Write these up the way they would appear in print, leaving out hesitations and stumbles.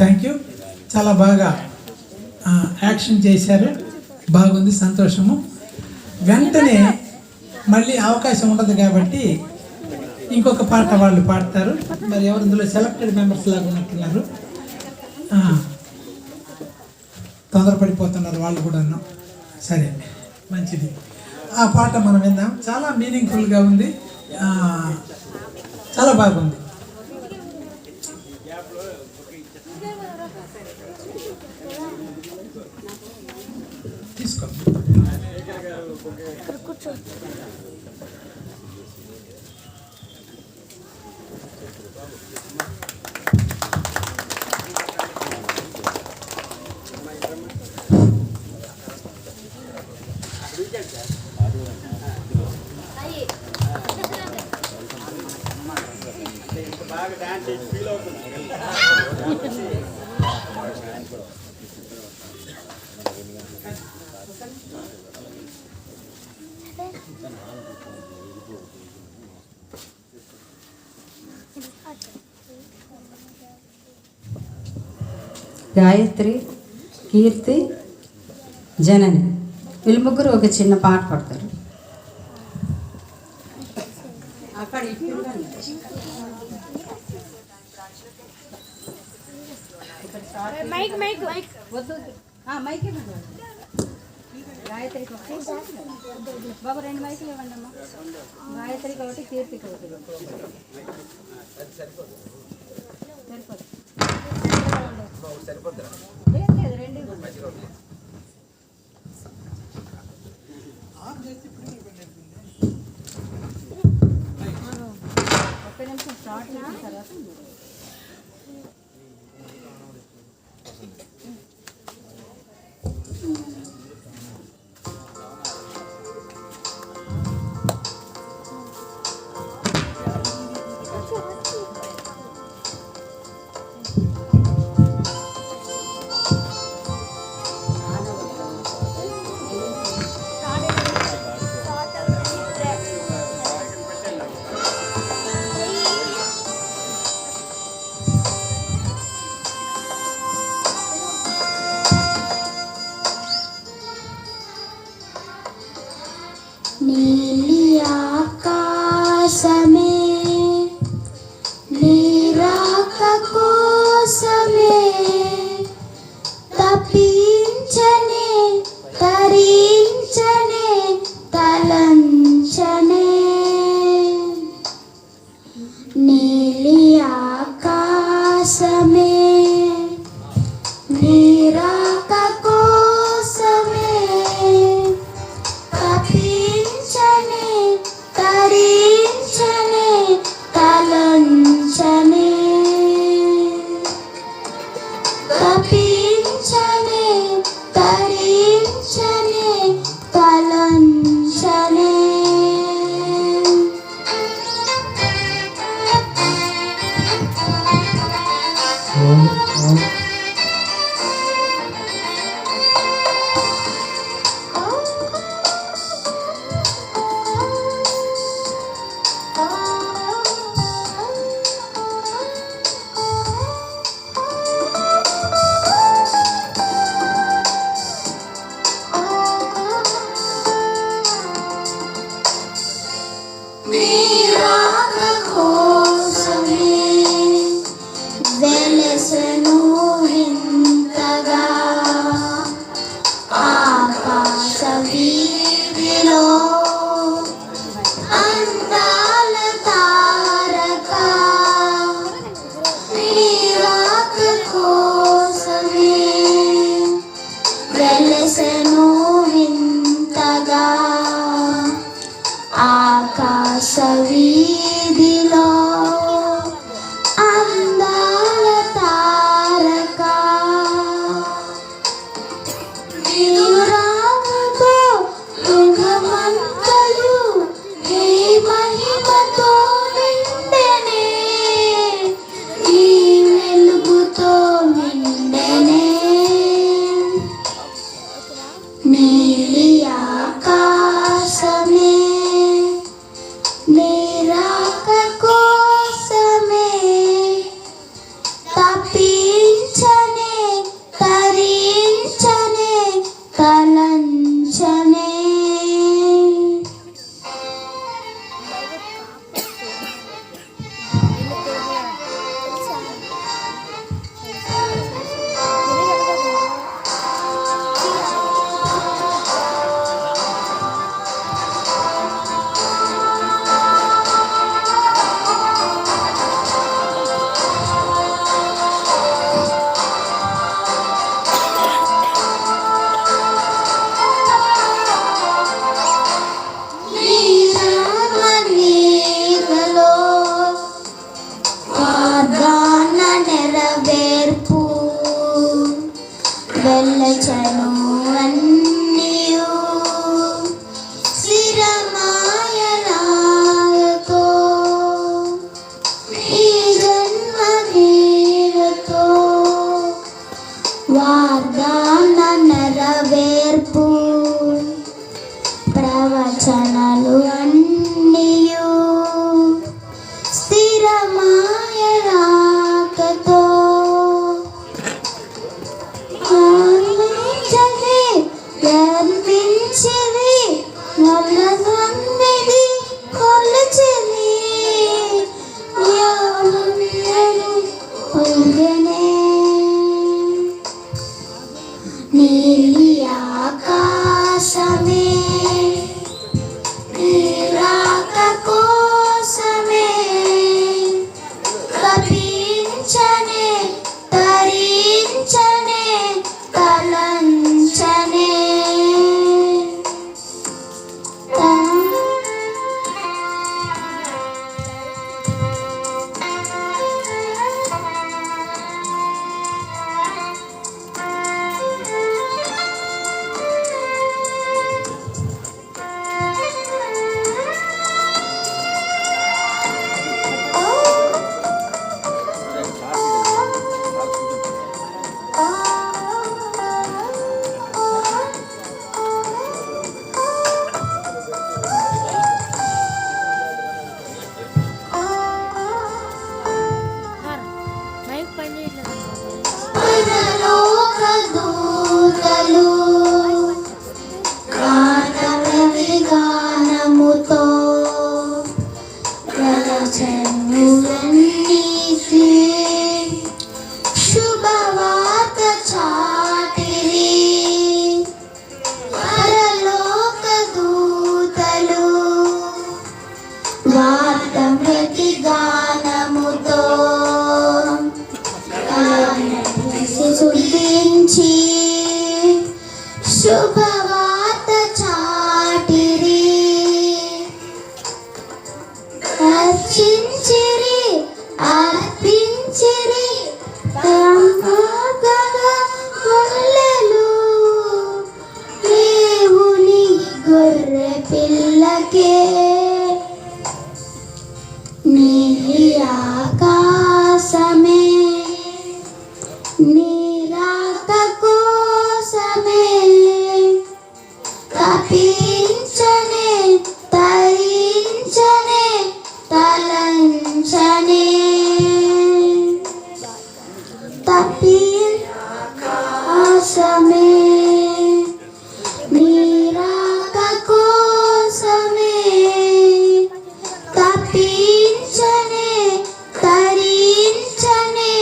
Thank you. చాలా బాగా action చేశారు, బాగుంది, సంతోషము. వెంటనే మళ్ళీ అవకాశం ఉండదు కాబట్టి ఇంకొక పాట వాళ్ళు పాడతారు. మరి ఎవరు ఇందులో సెలెక్టెడ్ మెంబర్స్ లాగా ఉన్నట్టున్నారు, తొందరపడిపోతున్నారు వాళ్ళు కూడా. సరే, మంచిది. ఆ పాట మనం విందాం. చాలా మీనింగ్ఫుల్గా ఉంది, చాలా బాగుంది. తీసుకో. గాయత్రి, కీర్తి, జనని వీళ్ళు ముగ్గురు ఒక చిన్న పాట పాడతారు. గాయత్రికి బాబు 2 మైకులు ఇవ్వండి అమ్మా. గాయత్రికి ఒకటి, కీర్తికి ఒకటి. సరిపోదు. లేదు, 2 ఒక్క నిమిషం స్టార్ట్ చేసిన తర్వాత నీలి ఆకాశమే నీరాక కోసమే తపించనే తరించనే తలంచనే నీలి ఆకాశమే నీరాక కోసమే తపించనే తరించనే తలంచనే తపించనే తరించనే తలంచనే నీరాక కోసమే వెలసెను ఇంతగా ఆకాశ వీధిలో అందాల తారక నీరాక కోసమే వెలసెను ఇంతగా ఆకాశ వీధిలో అందాల తారక నీరాకతో యుగమంతయు నీ మహిమతో నిండెనే నీ వెలుగుతో నిండెనే నీలి ఆకాశమే నీరా శుభవార్త చాటిరి, అర్చించిరి, అర్పించిరి తమ్మగా హల్లెలూయా. దేవుని గొర్రె పిల్లకే నీ ఆకాశమే, నీ రాక కోసమే తపించనే, తరించనే, తలంచనే, ఆకాశమే, నీ రాక కోసమే తపించనే, తరించనే,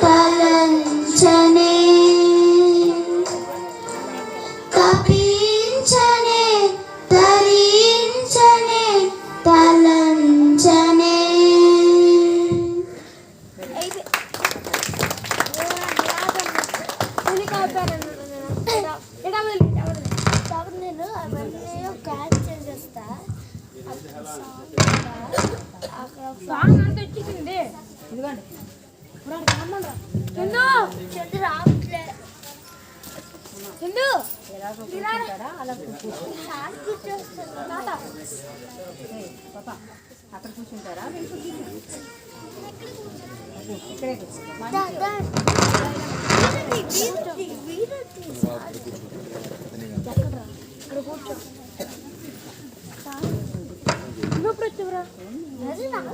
తలంచనే, తపించనే, తరించనే, తలంచనే. నేను అవన్నీ క్యాన్సిల్ చేస్తా. అక్కడ సాంగ్ అంతా వచ్చేసింది. ఇదిగోండి చందు, చంద్ర రావట్లే. చందు అలా కూర్చొస్తాను. పాపా అక్కడ కూర్చుంటారా? ఇక్కడే కూర్చో. ఇక్కడ కూర్చో. నువ్వు వచ్చురా. అది నాకు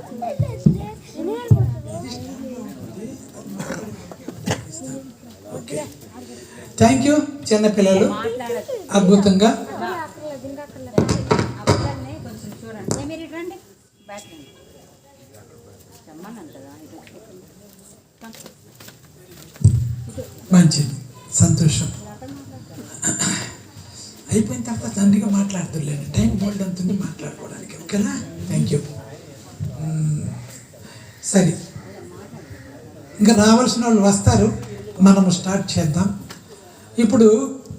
ఓకే, థ్యాంక్ యూ చిన్నపిల్లలు, అద్భుతంగా. అబ్బాయిని కొంచెం చూడండి. మీరు ఇటు రండి, బ్యాక్ రండి. రమ్మన్నాను కదా. మంచిది, సంతోషం. అయిపోయిన తర్వాత తండ్రిగా మాట్లాడుతులేండి, టైం బోల్డ్ అంతుంది మాట్లాడుకోవడానికి. ఓకేనా? Thank you. సరే, ఇంకా రావాల్సిన వాళ్ళు వస్తారు, మనము స్టార్ట్ చేద్దాం. ఇప్పుడు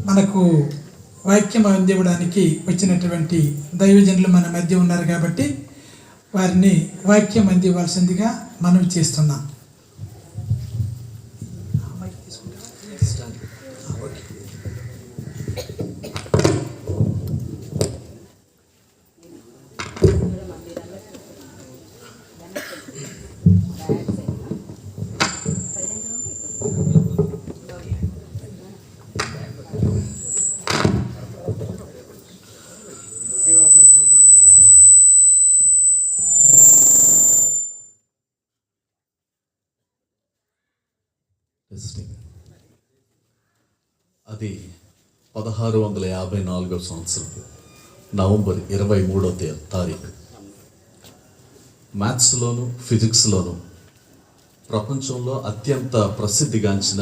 మనకు వాక్యం అందివ్వడానికి వచ్చినటువంటి దైవజనులు మన మధ్య ఉన్నారు కాబట్టి వారిని వాక్యం అందివ్వాల్సిందిగా మనం చేస్తున్నాం. అది 1654 సంవత్సరం నవంబర్ 23వ తారీఖు. మ్యాథ్స్లోను ఫిజిక్స్లోను ప్రపంచంలో అత్యంత ప్రసిద్ధిగాంచిన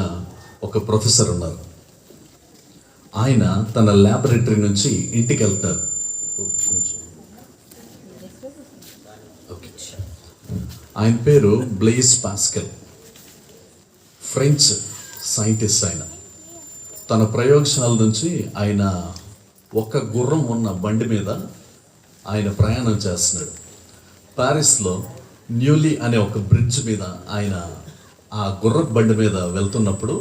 ఒక ప్రొఫెసర్ ఉన్నారు. ఆయన తన ల్యాబొరేటరీ నుంచి ఇంటికి వెళ్తారు. ఓకే, ఆయన పేరు బ్లెయిస్ పాస్కల్. French scientist. ఆయన తన ప్రయోగశాల నుంచి ఆయన ఒక గుర్రం ఉన్న బండి మీద ఆయన ప్రయాణం చేస్తున్నాడు. ప్యారిస్లో న్యూలీ అనే ఒక బ్రిడ్జ్ మీద ఆయన ఆ గుర్రపు బండి మీద వెళ్తున్నప్పుడు,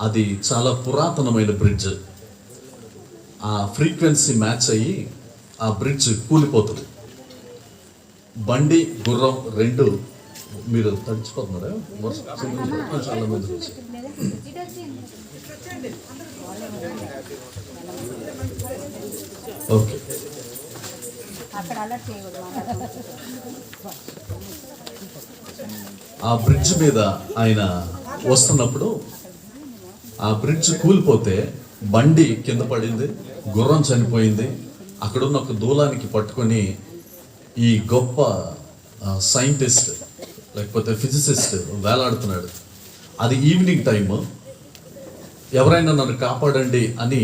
అది చాలా పురాతనమైన బ్రిడ్జ్, ఆ ఫ్రీక్వెన్సీ మ్యాచ్ అయ్యి ఆ బ్రిడ్జ్ కూలిపోతుంది. బండి గుర్రం రెండు, మీరు తడిచిపోతున్నారా? చాలా మంది నుంచి ఓకే. అక్కడ అలర్ట్ చేయకూడదు. ఆ బ్రిడ్జ్ మీద ఆయన వస్తున్నప్పుడు ఆ బ్రిడ్జ్ కూలిపోతే బండి కింద పడింది, గుర్రం చనిపోయింది. అక్కడున్న ఒక దూలానికి పట్టుకొని ఈ గొప్ప సైంటిస్ట్ లేకపోతే ఫిజిసిస్ట్ వేలాడుతున్నాడు. అది ఈవినింగ్ టైము. ఎవరైనా నన్ను కాపాడండి అని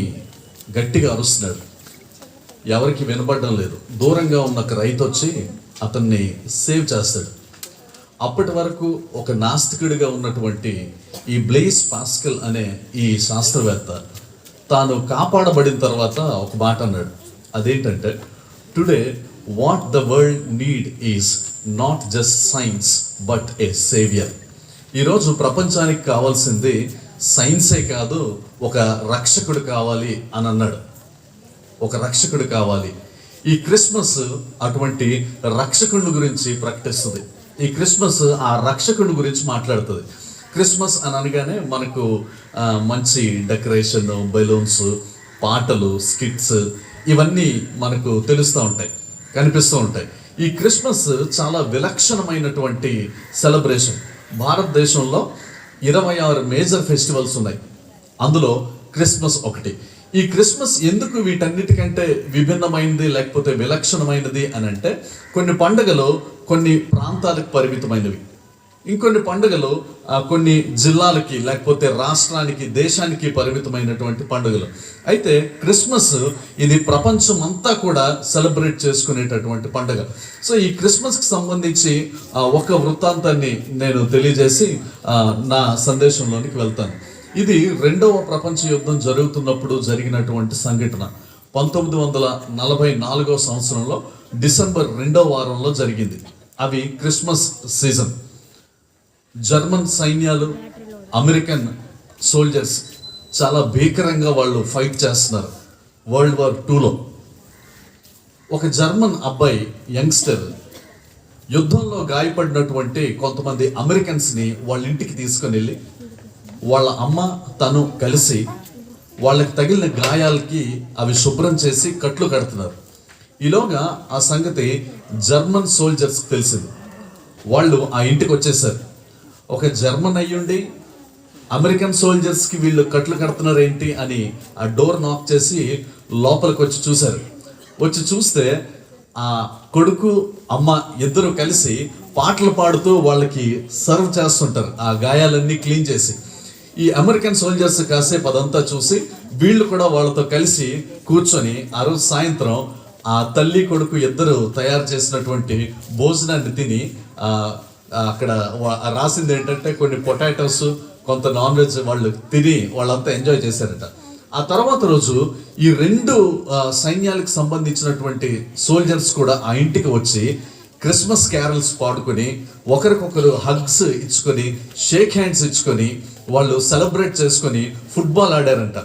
గట్టిగా అరుస్తున్నాడు. ఎవరికి వినపడడం లేదు. దూరంగా ఉన్న ఒక రైతు వచ్చి అతన్ని సేవ్ చేస్తాడు. అప్పటి వరకు ఒక నాస్తికుడిగా ఉన్నటువంటి ఈ బ్లెయిస్ పాస్కల్ అనే ఈ శాస్త్రవేత్త తాను కాపాడబడిన తర్వాత ఒక మాట అన్నాడు. అదేంటంటే, today what the world need is not just science but A saviour. ఈరోజు ప్రపంచానికి కావాల్సింది సైన్సే కాదు, ఒక రక్షకుడు కావాలి అని అన్నాడు. ఒక రక్షకుడు కావాలి. ఈ క్రిస్మస్ అటువంటి రక్షకుడి గురించి ప్రకటిస్తుంది. ఈ క్రిస్మస్ ఆ రక్షకుడి గురించి మాట్లాడుతుంది. క్రిస్మస్ అని అనగానే మనకు మంచి డెకరేషన్, బెలూన్స్, పాటలు, స్కిట్స్ ఇవన్నీ మనకు తెలుస్తూ ఉంటాయి, కనిపిస్తూ ఉంటాయి. ఈ క్రిస్మస్ చాలా విలక్షణమైనటువంటి సెలబ్రేషన్. భారతదేశంలో 26 మేజర్ ఫెస్టివల్స్ ఉన్నాయి, అందులో క్రిస్మస్ ఒకటి. ఈ క్రిస్మస్ ఎందుకు వీటన్నిటికంటే విభిన్నమైనది లేకపోతే విలక్షణమైనది అని అంటే, కొన్ని పండుగలు కొన్ని ప్రాంతాలకు పరిమితమైనవి, ఇంకొన్ని పండుగలు కొన్ని జిల్లాలకి లేకపోతే రాష్ట్రానికి, దేశానికి పరిమితమైనటువంటి పండుగలు. అయితే క్రిస్మస్ ఇది ప్రపంచం అంతా కూడా సెలబ్రేట్ చేసుకునేటటువంటి పండుగ. సో ఈ క్రిస్మస్కి సంబంధించి ఒక వృత్తాంతాన్ని నేను తెలియజేసి నా సందేశంలోనికి వెళ్తాను. ఇది 2వ ప్రపంచ యుద్ధం జరుగుతున్నప్పుడు జరిగినటువంటి సంఘటన. 1944 సంవత్సరంలో డిసెంబర్ 2వ వారంలో జరిగింది. అవి క్రిస్మస్ సీజన్. జర్మన్ సైన్యాలు, అమెరికన్ సోల్జర్స్ చాలా భీకరంగా వాళ్ళు ఫైట్ చేస్తున్నారు. వరల్డ్ వార్ 2లో ఒక జర్మన్ అబ్బాయి, యంగ్స్టర్, యుద్ధంలో గాయపడినటువంటి కొంతమంది అమెరికన్స్ని వాళ్ళ ఇంటికి తీసుకొని వెళ్ళి వాళ్ళ అమ్మ తను కలిసి వాళ్ళకి తగిలిన గాయాలకి అవి శుభ్రం చేసి కట్లు కడుతున్నారు. ఈలోగా ఆ సంగతి జర్మన్ సోల్జర్స్కి తెలిసింది. వాళ్ళు ఆ ఇంటికి వచ్చేసారు. ఒక జర్మన్ అయ్యుండి అమెరికన్ సోల్జర్స్కి వీళ్ళు కట్లు కడుతున్నారు ఏంటి అని ఆ డోర్ నాక్ చేసి లోపలికి వచ్చి చూశారు. వచ్చి చూస్తే ఆ కొడుకు అమ్మ ఇద్దరు కలిసి పాటలు పాడుతూ వాళ్ళకి సర్వ్ చేస్తుంటారు, ఆ గాయాలన్నీ క్లీన్ చేసి. ఈ అమెరికన్ సోల్జర్స్ కాసేపు అదంతా చూసి వీళ్ళు కూడా వాళ్ళతో కలిసి కూర్చొని ఆ రోజు సాయంత్రం ఆ తల్లి కొడుకు ఇద్దరు తయారు చేసినటువంటి భోజనాన్ని తిని అక్కడ రాసింది ఏంటంటే కొన్ని పొటాటోస్, కొంత నాన్ వెజ్ వాళ్ళు తిని వాళ్ళంతా ఎంజాయ్ చేశారట. ఆ తర్వాత రోజు ఈ 2 సైన్యాలకు సంబంధించినటువంటి సోల్జర్స్ కూడా ఆ ఇంటికి వచ్చి క్రిస్మస్ క్యారల్స్ పాడుకొని ఒకరికొకరు హగ్స్ ఇచ్చుకొని, షేక్ హ్యాండ్స్ ఇచ్చుకొని వాళ్ళు సెలబ్రేట్ చేసుకొని ఫుట్బాల్ ఆడారంట.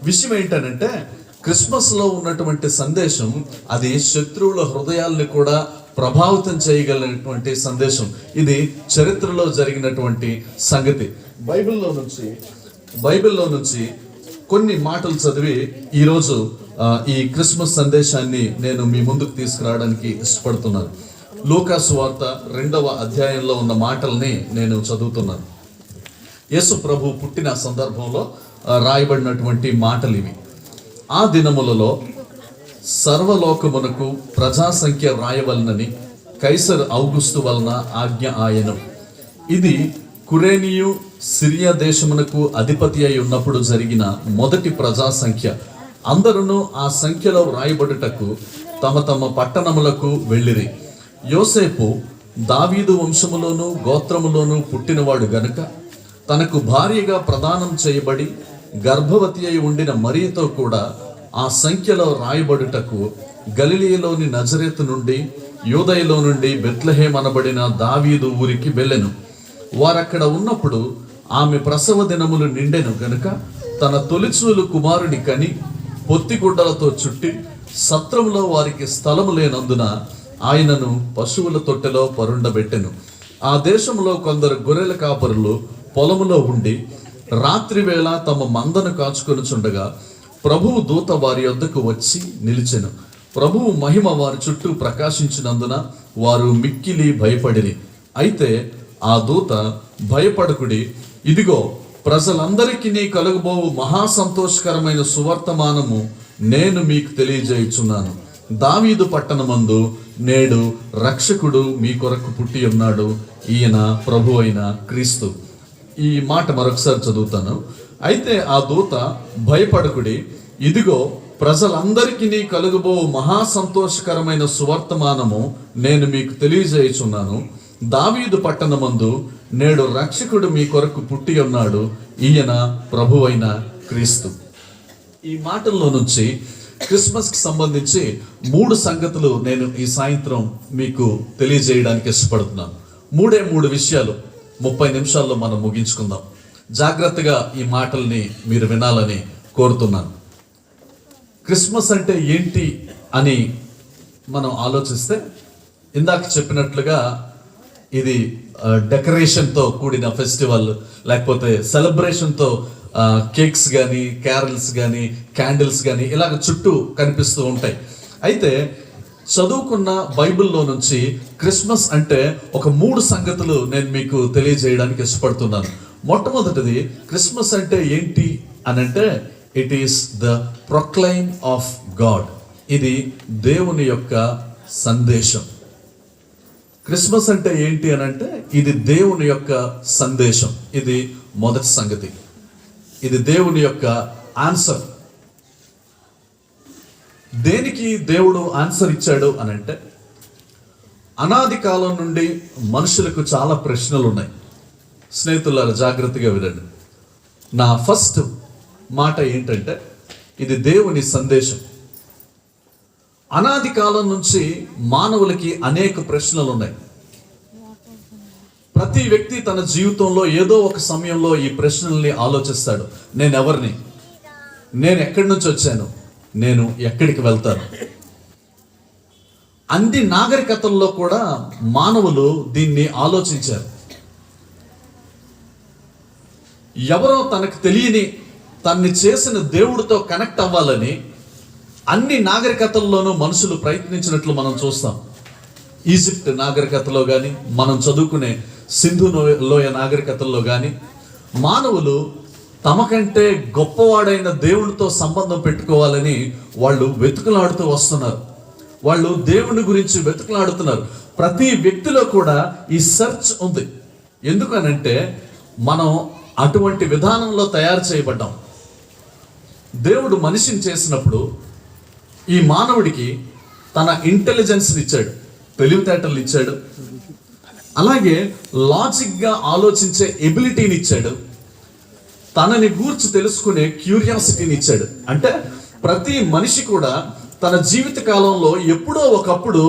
విషయం ఏంటనంటే, క్రిస్మస్లో ఉన్నటువంటి సందేశం అది శత్రువుల హృదయాల్ని కూడా ప్రభావితం చేయగలిగినటువంటి సందేశం. ఇది చరిత్రలో జరిగినటువంటి సంగతి. బైబిల్లో నుంచి కొన్ని మాటలు చదివి ఈరోజు ఈ క్రిస్మస్ సందేశాన్ని నేను మీ ముందుకు తీసుకురావడానికి ఇష్టపడుతున్నాను. లూకా సువార్త 2వ అధ్యాయంలో ఉన్న మాటల్ని నేను చదువుతున్నాను. యేసు ప్రభు పుట్టిన సందర్భంలో రాయబడినటువంటి మాటలు ఇవి. ఆ దినములలో సర్వలోకమునకు ప్రజాసంఖ్య వ్రాయవలనని కైసర్ ఔగుస్తు వలన ఆజ్ఞ ఆయను. ఇది కురేనియు సిరియా దేశమునకు అధిపతి అయి ఉన్నప్పుడు జరిగిన మొదటి ప్రజాసంఖ్య. అందరూ ఆ సంఖ్యలో వ్రాయబడుటకు తమ తమ పట్టణములకు వెళ్ళిరి. యోసేపు దావీదు వంశములోను గోత్రములోను పుట్టినవాడు గనుక తనకు భార్యగా ప్రదానం చేయబడి గర్భవతి అయి ఉండిన మరియతో కూడా ఆ సంఖ్యలో రాయబడుటకు గలిలయలోని నజరేతు నుండి, యూదయలో నుండి బెత్లెహేం అనబడిన దావీదు ఊరికి వెళ్ళెను. వారక్కడ ఉన్నప్పుడు ఆమె ప్రసవ దినములు నిండెను గనుక తన తొలిచూలు కుమారుని కని పొత్తిగుడ్డలతో చుట్టి సత్రములో వారికి స్థలము లేనందున ఆయనను పశువుల తొట్టెలో పరుండబెట్టెను. ఆ దేశంలో కొందరు గొర్రెల కాపరులు పొలములో ఉండి రాత్రి వేళ తమ మందను కాచుకొనుచుండగా ప్రభువు దూత వారి యొద్దకు వచ్చి నిలిచెను. ప్రభువు మహిమ వారి చుట్టూ ప్రకాశించినందున వారు మిక్కిలి భయపడిరి. అయితే ఆ దూత, భయపడకుడి, ఇదిగో ప్రజలందరికీ కలుగబోవు మహా సంతోషకరమైన సువర్తమానము నేను మీకు తెలియజేయుచున్నాను. దావీదు పట్టణమందు నేడు రక్షకుడు మీ కొరకు పుట్టి ఉన్నాడు, ఈయన ప్రభు అయిన క్రీస్తు. ఈ మాట మరొకసారి చదువుతాను. అయితే ఆ దూత, భయపడకుడి, ఇదిగో ప్రజలందరికీ కలుగబో మహా సంతోషకరమైన సువర్తమానము నేను మీకు తెలియజేయుచున్నాను. దావీదు పట్టణమందు నేడు రక్షకుడు మీ కొరకు పుట్టి ఉన్నాడు, ఈయన ప్రభువైన క్రీస్తు. ఈ మాటల్లో నుంచి క్రిస్మస్కి సంబంధించి 3 సంగతులు నేను ఈ సాయంత్రం మీకు తెలియజేయడానికి ఇష్టపడుతున్నాను. 3 విషయాలు 30 నిమిషాల్లో మనం ముగించుకుందాం. జాగ్రత్తగా ఈ మాటల్ని మీరు వినాలని కోరుతున్నాను. క్రిస్మస్ అంటే ఏంటి అని మనం ఆలోచిస్తే, ఇందాక చెప్పినట్లుగా ఇది డెకరేషన్తో కూడిన ఫెస్టివల్, లేకపోతే సెలబ్రేషన్తో కేక్స్ కానీ, క్యారల్స్ కానీ, క్యాండిల్స్ కానీ ఇలాగ చుట్టూ కనిపిస్తూ ఉంటాయి. అయితే చదువుకున్న బైబిల్లో నుంచి క్రిస్మస్ అంటే ఒక 3 సంగతులు నేను మీకు తెలియజేయడానికి ఇష్టపడుతున్నాను. మొట్టమొదటిది, క్రిస్మస్ అంటే ఏంటి అని అంటే, it is the proclaim of God. ఇది దేవుని యొక్క సందేశం. క్రిస్మస్ అంటే ఏంటి అని అంటే, ఇది దేవుని యొక్క సందేశం. ఇది మొదటి సంగతి. ఇది దేవుని యొక్క ఆన్సర్. దేనికి దేవుడు ఆన్సర్ ఇచ్చాడు అని అంటే, అనాది కాలం నుండి మనుషులకు చాలా ప్రశ్నలు ఉన్నాయి. స్నేహితులారా, జాగ్రత్తగా వినండి. నా ఫస్ట్ మాట ఏంటంటే, ఇది దేవుని సందేశం. అనాది కాలం నుంచి మానవులకి అనేక ప్రశ్నలు ఉన్నాయి. ప్రతి వ్యక్తి తన జీవితంలో ఏదో ఒక సమయంలో ఈ ప్రశ్నల్ని ఆలోచిస్తాడు. నేను ఎవరిని? నేను ఎక్కడి నుంచి వచ్చాను? నేను ఎక్కడికి వెళ్తాను? అన్ని నాగరికతల్లో కూడా మానవులు దీన్ని ఆలోచించారు. ఎవరో తనకు తెలియని, తన్ని చేసిన దేవుడితో కనెక్ట్ అవ్వాలని అన్ని నాగరికతల్లోనూ మనుషులు ప్రయత్నించినట్లు మనం చూస్తాం. ఈజిప్ట్ నాగరికతలో కానీ, మనం చదువుకునే సింధు లోయ నాగరికతల్లో కానీ మానవులు తమకంటే గొప్పవాడైన దేవుడితో సంబంధం పెట్టుకోవాలని వాళ్ళు వెతుకులాడుతూ వస్తున్నారు. వాళ్ళు దేవుని గురించి వెతుకులాడుతున్నారు. ప్రతి వ్యక్తిలో కూడా ఈ సెర్చ్ ఉంది. ఎందుకనంటే మనం అటువంటి విధానంలో తయారు చేయబడ్డాం. దేవుడు మనిషిని చేసినప్పుడు ఈ మానవుడికి తన ఇంటెలిజెన్స్ని ఇచ్చాడు, తెలివితేటలు ఇచ్చాడు, అలాగే లాజిక్గా ఆలోచించే ఎబిలిటీని ఇచ్చాడు, తనని గూర్చి తెలుసుకునే క్యూరియాసిటీని ఇచ్చాడు. అంటే ప్రతి మనిషి కూడా తన జీవిత కాలంలో ఎప్పుడో ఒకప్పుడు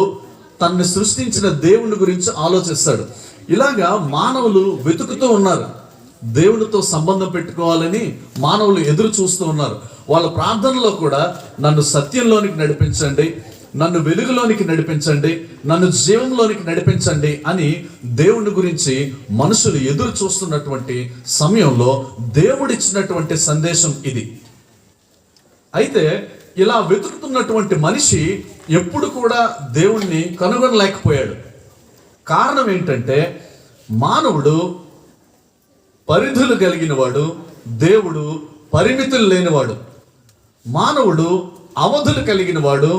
తనని సృష్టించిన దేవుని గురించి ఆలోచిస్తాడు. ఇలాగా మానవులు వెతుకుతూ ఉన్నారు. దేవునితో సంబంధం పెట్టుకోవాలని మానవులు ఎదురు చూస్తూ ఉన్నారు. వాళ్ళ ప్రార్థనలో కూడా నన్ను సత్యంలోనికి నడిపించండి, నన్ను వెలుగులోనికి నడిపించండి, నన్ను జీవంలోనికి నడిపించండి అని దేవుని గురించి మనుషులు ఎదురు చూస్తున్నటువంటి సమయంలో దేవుడిచ్చినటువంటి సందేశం ఇది. అయితే ఇలా వెతుకుతున్నటువంటి మనిషి ఎప్పుడు కూడా దేవుణ్ణి కనుగొనలేకపోయాడు. కారణం ఏంటంటే, మానవుడు పరిధులు కలిగిన వాడు, దేవుడు పరిమితులు లేనివాడు. మానవుడు అవధులు కలిగిన వాడు,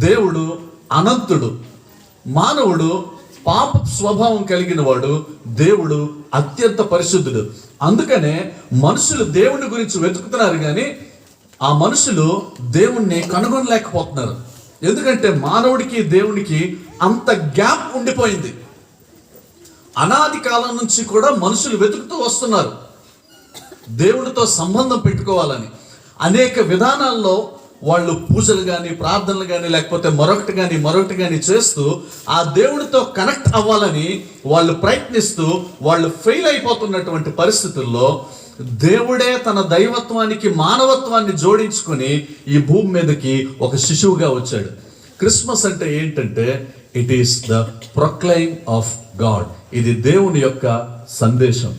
దేవుడు అనంతుడు. మానవుడు పాప స్వభావం కలిగిన వాడు, దేవుడు అత్యంత పరిశుద్ధుడు. అందుకనే మనుషులు దేవుని గురించి వెతుకుతున్నారు, కానీ ఆ మనుషులు దేవుణ్ణి కనుగొనలేకపోతున్నారు. ఎందుకంటే మానవుడికి దేవునికి అంత గ్యాప్ ఉండిపోయింది. అనాది కాలం నుంచి కూడా మనుషులు వెతుకుతూ వస్తున్నారు దేవుడితో సంబంధం పెట్టుకోవాలని. అనేక విధానాల్లో వాళ్ళు పూజలు కానీ, ప్రార్థనలు కానీ, లేకపోతే మరొకటి కానీ చేస్తూ ఆ దేవుడితో కనెక్ట్ అవ్వాలని వాళ్ళు ప్రయత్నిస్తూ వాళ్ళు ఫెయిల్ అయిపోతున్నటువంటి పరిస్థితుల్లో దేవుడే తన దైవత్వానికి మానవత్వాన్ని జోడించుకొని ఈ భూమి మీదకి ఒక శిశువుగా వచ్చాడు. క్రిస్మస్ అంటే ఏంటంటే, it is the proclaim of God. ఇది దేవుని యొక్క సందేశం.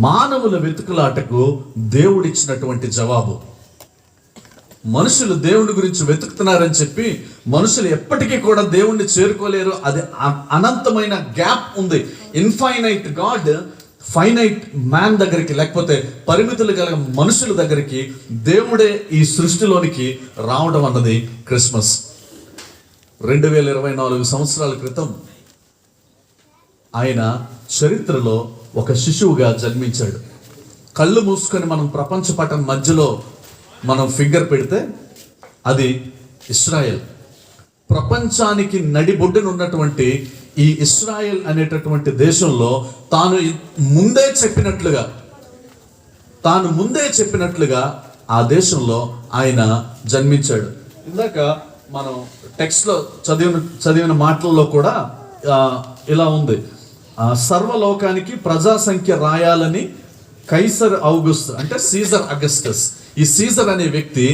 మానవుల వెతుకులాటకు దేవుడిచ్చినటువంటి జవాబు. మనుషులు దేవుని గురించి వెతుకుతున్నారని చెప్పి మనుషులు ఎప్పటికీ కూడా దేవుణ్ణి చేరుకోలేరు. అది అనంతమైన గ్యాప్ ఉంది. ఇన్ఫైనైట్ గాడ్ ఫైనైట్ మ్యాన్ దగ్గరికి, లేకపోతే పరిమితులు కలిగిన మనుషుల దగ్గరికి దేవుడే ఈ సృష్టిలోనికి రావడం అన్నది క్రిస్మస్. 2024 సంవత్సరాల క్రితం ఆయన చరిత్రలో ఒక శిశువుగా జన్మించాడు. కళ్ళు మూసుకొని మనం ప్రపంచ పటం మధ్యలో మనం ఫింగర్ పెడితే అది ఇస్రాయెల్. ప్రపంచానికి నడిబొడ్డున ఉన్నటువంటి ఈ ఇస్రాయెల్ అనేటటువంటి దేశంలో తాను ముందే చెప్పినట్లుగా ఆ దేశంలో ఆయన జన్మించాడు. ఇందాక మనం టెక్స్ట్లో చదివిన మాటల్లో కూడా ఇలా ఉంది, సర్వలోకానికి ప్రజా సంఖ్య రాయాలని కైసర్ ఔగుస్తు అంటే సీజర్ అగస్టస్. ఈ సీజర్ అనే వ్యక్తి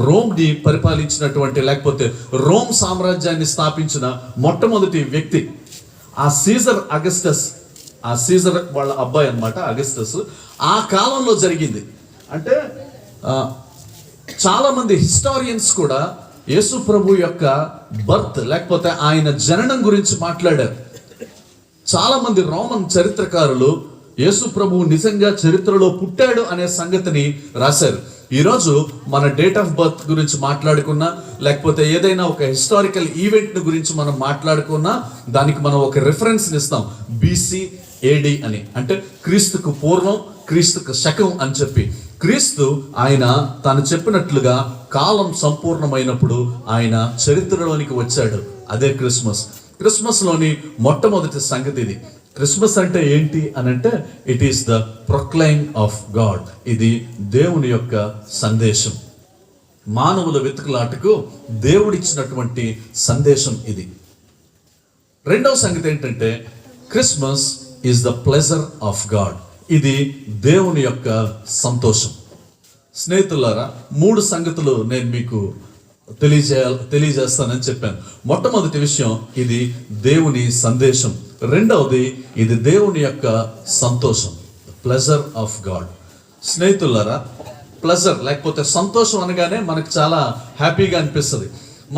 రోమ్ని పరిపాలించినటువంటి, లేకపోతే రోమ్ సామ్రాజ్యాన్ని స్థాపించిన మొట్టమొదటి వ్యక్తి. ఆ సీజర్ అగస్టస్, ఆ సీజర్ వాళ్ళ అబ్బాయి అన్నమాట అగస్టస్. ఆ కాలంలో జరిగింది. అంటే చాలా మంది హిస్టారియన్స్ కూడా యేసు ప్రభు యొక్క బర్త్ లేకపోతే ఆయన జననం గురించి మాట్లాడారు. చాలా మంది రోమన్ చరిత్రకారులు యేసు ప్రభువు నిజంగా చరిత్రలో పుట్టాడు అనే సంగతిని రాశారు. ఈరోజు మన డేట్ ఆఫ్ బర్త్ గురించి మాట్లాడుకున్నా, లేకపోతే ఏదైనా ఒక హిస్టారికల్ ఈవెంట్ గురించి మనం మాట్లాడుకున్నా, దానికి మనం ఒక రెఫరెన్స్ ఇస్తాం, BC AD అని. అంటే క్రీస్తుకు పూర్వం, క్రీస్తుకు శకం అని చెప్పి. క్రీస్తు ఆయన తాను చెప్పినట్లుగా కాలం సంపూర్ణమైనప్పుడు ఆయన చరిత్రలోనికి వచ్చాడు. అదే క్రిస్మస్. క్రిస్మస్లోని మొట్టమొదటి సంగతి ఇది. క్రిస్మస్ అంటే ఏంటి అని అంటే, it is the proclaim of God. ఇది దేవుని యొక్క సందేశం, మానవుల వెతుకులాటకు దేవుడిచ్చినటువంటి సందేశం ఇది. రెండవ సంగతి ఏంటంటే, Christmas is the pleasure of God. ఇది దేవుని యొక్క సంతోషం. స్నేహితులారా, 3 సంగతులు నేను మీకు తెలియజేస్తానని చెప్పాను. మొట్టమొదటి విషయం, ఇది దేవుని సందేశం. రెండవది, ఇది దేవుని యొక్క సంతోషం, ప్లెజర్ ఆఫ్ గాడ్. స్నేహితులారా, ప్లెజర్ లేకపోతే సంతోషం అనగానే మనకు చాలా హ్యాపీగా అనిపిస్తుంది.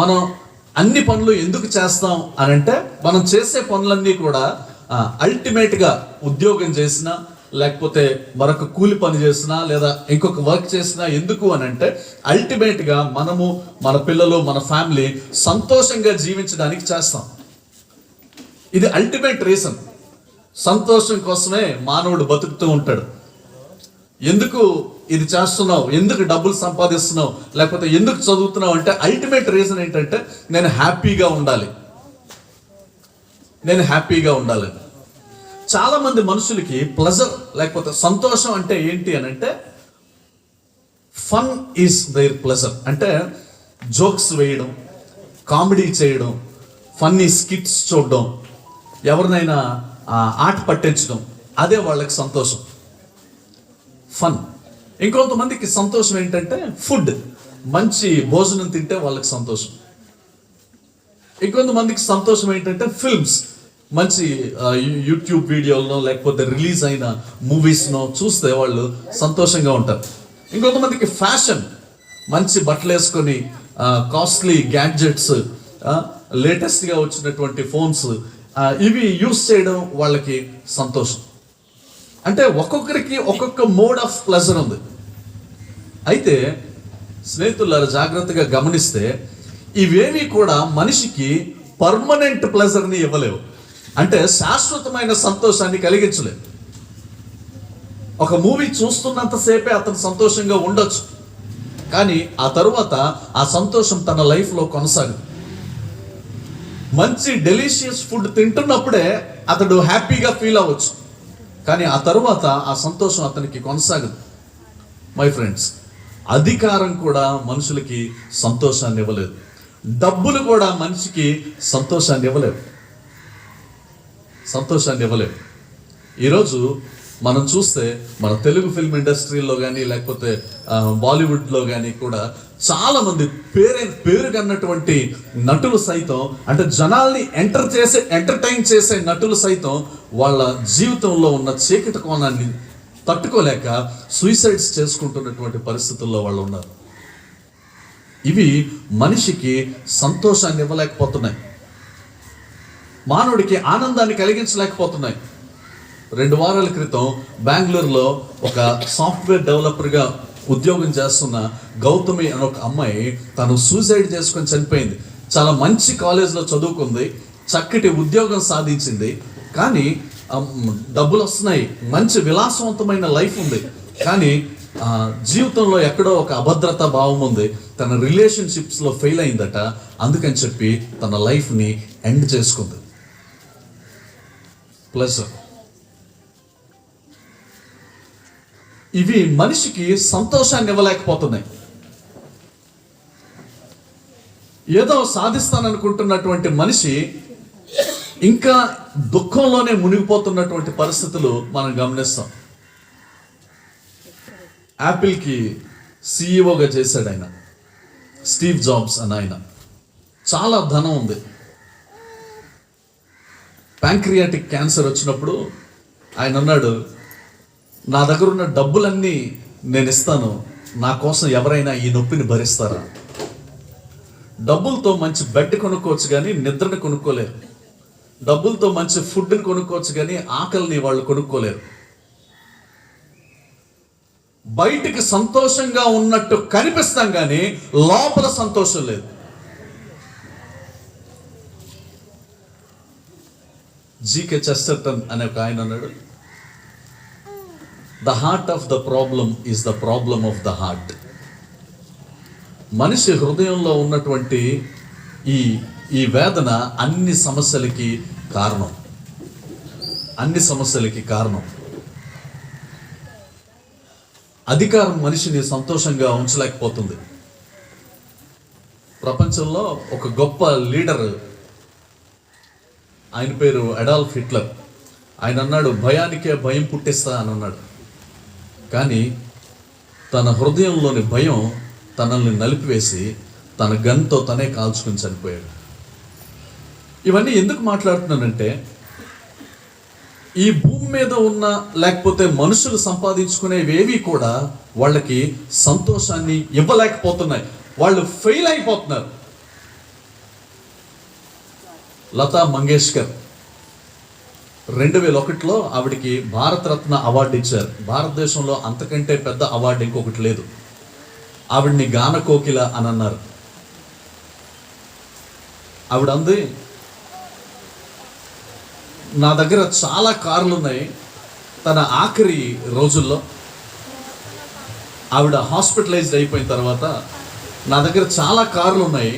మనం అన్ని పనులు ఎందుకు చేస్తాం అని అంటే, మనం చేసే పనులన్నీ కూడా అల్టిమేట్గా ఉద్యోగం చేసినా, లేకపోతే మరొక కూలి పని చేసినా, లేదా ఇంకొక వర్క్ చేసినా ఎందుకు అని అంటే, అల్టిమేట్గా మనము, మన పిల్లలు, మన ఫ్యామిలీ సంతోషంగా జీవించడానికి చేస్తాం. ఇది అల్టిమేట్ రీజన్. సంతోషం కోసమే మానవుడు బతుకుతూ ఉంటాడు. ఎందుకు ఇది చేస్తున్నావు, ఎందుకు డబ్బులు సంపాదిస్తున్నావు, లేకపోతే ఎందుకు చదువుతున్నావు అంటే, అల్టిమేట్ రీజన్ ఏంటంటే, నేను హ్యాపీగా ఉండాలి, నేను హ్యాపీగా ఉండాలని. చాలా మంది మనుషులకి ప్లెజర్ లేకపోతే సంతోషం అంటే ఏంటి అని అంటే, ఫన్ ఈజ్ దేర్ ప్లెజర్. అంటే జోక్స్ వేయడం, కామెడీ చేయడం, ఫన్నీ స్కిట్స్ చూడడం, ఎవరినైనా ఆట పట్టించడం, అదే వాళ్ళకి సంతోషం, ఫన్. ఇంకొంతమందికి సంతోషం ఏంటంటే ఫుడ్, మంచి భోజనం తింటే వాళ్ళకి సంతోషం. ఇంకొంతమందికి సంతోషం ఏంటంటే ఫిల్మ్స్, మంచి యూట్యూబ్ వీడియోలను లేకపోతే రిలీజ్ అయిన మూవీస్ను చూస్తే వాళ్ళు సంతోషంగా ఉంటారు. ఇంకొంతమందికి ఫ్యాషన్, మంచి బట్టలు వేసుకొని కాస్ట్లీ గ్యాడ్జెట్స్, లేటెస్ట్గా వచ్చినటువంటి ఫోన్స్, ఇవి యూస్ చేయడం వాళ్ళకి సంతోషం. అంటే ఒక్కొక్కరికి ఒక్కొక్క మోడ్ ఆఫ్ ప్లెజర్ ఉంది. అయితే స్నేహితులారా, జాగ్రత్తగా గమనిస్తే ఇవేవి కూడా మనిషికి పర్మనెంట్ ప్లెజర్ని ఇవ్వలేవు. అంటే శాశ్వతమైన సంతోషాన్ని కలిగించలేదు. ఒక మూవీ చూస్తున్నంతసేపే అతను సంతోషంగా ఉండొచ్చు, కానీ ఆ తరువాత ఆ సంతోషం తన లైఫ్లో కొనసాగదు. మంచి డెలిషియస్ ఫుడ్ తింటున్నప్పుడే అతడు హ్యాపీగా ఫీల్ అవ్వచ్చు, కానీ ఆ తరువాత ఆ సంతోషం అతనికి కొనసాగదు. మై ఫ్రెండ్స్, అధికారం కూడా మనుషులకి సంతోషాన్ని ఇవ్వలేదు. డబ్బులు కూడా మనిషికి సంతోషాన్ని ఇవ్వలేవు, సంతోషాన్ని ఇవ్వలేవు. ఈరోజు మనం చూస్తే మన తెలుగు ఫిల్మ్ ఇండస్ట్రీలో కానీ, లేకపోతే బాలీవుడ్లో కానీ కూడా చాలామంది పేరు కన్నటువంటి నటులు సైతం, అంటే జనాల్ని ఎంటర్టైన్ చేసే నటులు సైతం వాళ్ళ జీవితంలో ఉన్న చీకటి కోణాన్ని తట్టుకోలేక సూసైడ్స్ చేసుకుంటున్నటువంటి పరిస్థితుల్లో వాళ్ళు ఉన్నారు. ఇవి మనిషికి సంతోషాన్ని ఇవ్వలేకపోతున్నాయి, మానవుడికి ఆనందాన్ని కలిగించలేకపోతున్నాయి. 2 వారాల క్రితం బెంగళూరులో ఒక సాఫ్ట్వేర్ డెవలపర్గా ఉద్యోగం చేస్తున్న గౌతమి అనే ఒక అమ్మాయి తను సూసైడ్ చేసుకొని చనిపోయింది. చాలా మంచి కాలేజ్లో చదువుకుంది, చక్కటి ఉద్యోగం సాధించింది, కానీ డబ్బులు వస్తున్నాయి, మంచి విలాసవంతమైన లైఫ్ ఉంది, కానీ జీవితంలో ఎక్కడో ఒక అభద్రతా భావం ఉంది. తన రిలేషన్షిప్స్లో ఫెయిల్ అయిందట, అందుకని చెప్పి తన లైఫ్ని ఎండ్ చేసుకుంది. ప్లెజర్. ఇవి మనిషికి సంతోషాన్ని ఇవ్వలేకపోతున్నాయి. ఏదో సాధిస్తాననుకుంటున్నటువంటి మనిషి ఇంకా దుఃఖంలోనే మునిగిపోతున్నటువంటి పరిస్థితులు మనం గమనిస్తాం. యాపిల్కి సిఇఓగా చేశాడు ఆయన, స్టీవ్ జాబ్స్ అని. ఆయన చాలా ధనం ఉంది. ప్యాంక్రియాటిక్ క్యాన్సర్ వచ్చినప్పుడు ఆయన అన్నాడు, నా దగ్గర ఉన్న డబ్బులన్నీ నేను ఇస్తాను, నా కోసం ఎవరైనా ఈ నొప్పిని భరిస్తారా? డబ్బులతో మంచి బెడ్ కొనుక్కోవచ్చు కానీ నిద్రని కొనుక్కోలేరు. డబ్బులతో మంచి ఫుడ్ని కొనుక్కోవచ్చు కానీ ఆకలిని వాళ్ళు కొనుక్కోలేరు. బయటికి సంతోషంగా ఉన్నట్టు కనిపిస్తాం కానీ లోపల సంతోషం లేదు. జీకే చెస్టర్టన్ అనే ఒక ఆయన అన్నాడు, the heart of the problem is the problem of the heart. మనిషి హృదయంలో ఉన్నటువంటి ఈ వేదన అన్ని సమస్యలకి కారణం. అన్ని సమస్యలకి కారణం. అధికారం మనిషిని సంతోషంగా ఉంచలేకపోతుంది. ప్రపంచంలో ఒక గొప్ప లీడర్, ఆయన పేరు అడాల్ఫ్ హిట్లర్. ఆయన అన్నాడు, భయానికే భయం పుట్టిస్తా అని అన్నాడు. కానీ తన హృదయంలోని భయం తనల్ని నలిపివేసి తన గన్తో తనే కాల్చుకుని చనిపోయాడు. ఇవన్నీ ఎందుకు మాట్లాడుతున్నానంటే, ఈ భూమి మీద ఉన్న లేకపోతే మనుషులు సంపాదించుకునేవేవి కూడా వాళ్ళకి సంతోషాన్ని ఇవ్వలేకపోతున్నాయి. వాళ్ళు ఫెయిల్ అయిపోతున్నారు. లతా మంగేష్కర్ 2001లో ఆవిడికి భారతరత్న అవార్డు ఇచ్చారు. భారతదేశంలో అంతకంటే పెద్ద అవార్డు ఇంకొకటి లేదు. ఆవిడ్ని గాన కోకిల అని అన్నారు. ఆవిడ అంది, నా దగ్గర చాలా కార్లు ఉన్నాయి. తన ఆఖరి రోజుల్లో ఆవిడ హాస్పిటలైజ్డ్ అయిపోయిన తర్వాత, నా దగ్గర చాలా కార్లు ఉన్నాయి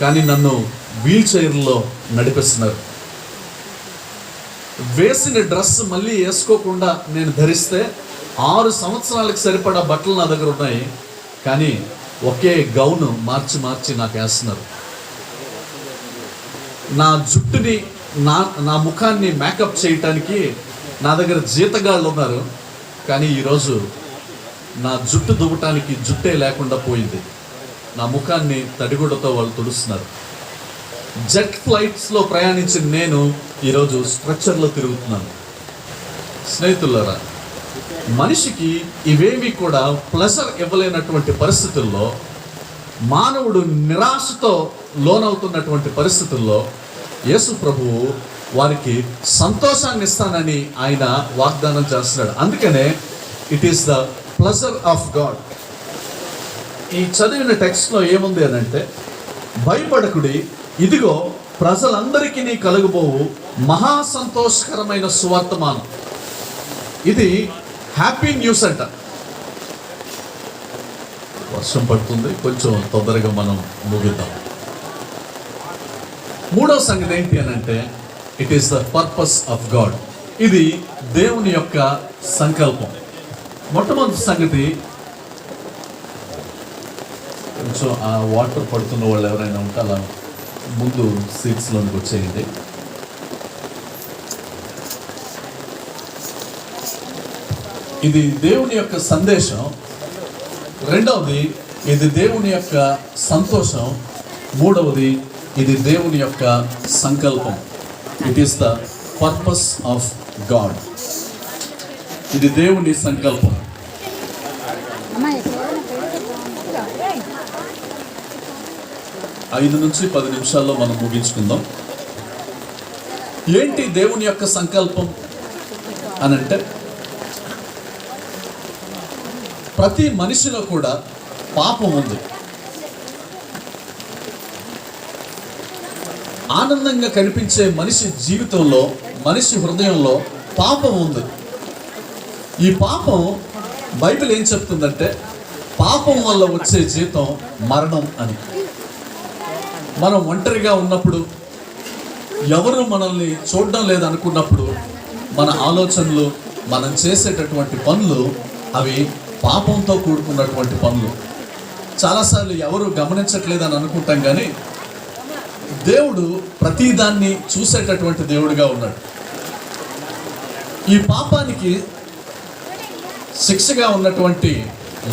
కానీ నన్ను వీల్ చైర్లో నడిపిస్తున్నారు. వేసిన డ్రెస్ మళ్ళీ వేసుకోకుండా నేను ధరిస్తే 6 సంవత్సరాలకు సరిపడా బట్టలు నా దగ్గర ఉన్నాయి, కానీ ఒకే గౌను మార్చి మార్చి నాకు వేస్తున్నారు. నా జుట్టుని నా ముఖాన్ని మేకప్ చేయటానికి నా దగ్గర జీతగాళ్ళు ఉన్నారు, కానీ ఈరోజు నా జుట్టు దువ్వటానికి జుట్టే లేకుండా పోయింది. నా ముఖాన్ని తడిగుడ్డతో వాళ్ళు తుడుస్తున్నారు. జెట్ ఫ్లైట్స్లో ప్రయాణించిన నేను ఈరోజు స్ట్రక్చర్లో తిరుగుతున్నాను. స్నేహితులారా, మనిషికి ఇవేమీ కూడా ప్లెజర్ ఇవ్వలేనటువంటి పరిస్థితుల్లో, మానవుడు నిరాశతో లోనవుతున్నటువంటి పరిస్థితుల్లో యేసు ప్రభువు వారికి సంతోషాన్ని ఇస్తానని ఆయన వాగ్దానం చేస్తున్నాడు. అందుకనే it is the pleasure of God. ఈ చదివిన టెక్స్ట్లో ఏముంది అని అంటే, భయపడకుడి, ఇదిగో ప్రజలందరికీ కలుగుబోవు మహా సంతోషకరమైన సువార్తమానం. ఇది హ్యాపీ న్యూస్ అంట. వర్షం పడుతుంది, కొంచెం తొందరగా మనం ముగిద్దాం. మూడో సంగతి ఏంటి అని అంటే, it is the purpose of God. ఇది దేవుని యొక్క సంకల్పం. మొట్టమొదటి సంగతి, కొంచెం ఆ వాటర్ పడుతున్న వాళ్ళు ఎవరైనా ఉంటే అలా ముందు సీట్స్లోనికి వచ్చేయండి. ఇది దేవుని యొక్క సందేశం. రెండవది, ఇది దేవుని యొక్క సంతోషం. మూడవది, ఇది దేవుని యొక్క సంకల్పం. It is the purpose of God. ఇది దేవుని సంకల్పం. 5 నుంచి 10 నిమిషాల్లో మనం ముగించుకుందాం. ఏంటి దేవుని యొక్క సంకల్పం అనంటే, ప్రతి మనిషిలో కూడా పాపం ఉంది. ఆనందంగా కనిపించే మనిషి జీవితంలో, మనిషి హృదయంలో పాపం ఉంది. ఈ పాపం, బైబిల్ ఏం చెప్తుందంటే, పాపం వల్ల వచ్చే జీతం మరణం అని. మనం ఒంటరిగా ఉన్నప్పుడు, ఎవరు మనల్ని చూడడం లేదనుకున్నప్పుడు, మన ఆలోచనలు, మనం చేసేటటువంటి పనులు అవి పాపంతో కూడుకున్నటువంటి పనులు. చాలాసార్లు ఎవరు గమనించట్లేదని అనుకుంటాం, కానీ దేవుడు ప్రతిదాన్ని చూసేటటువంటి దేవుడిగా ఉన్నాడు. ఈ పాపానికి శిక్షగా ఉన్నటువంటి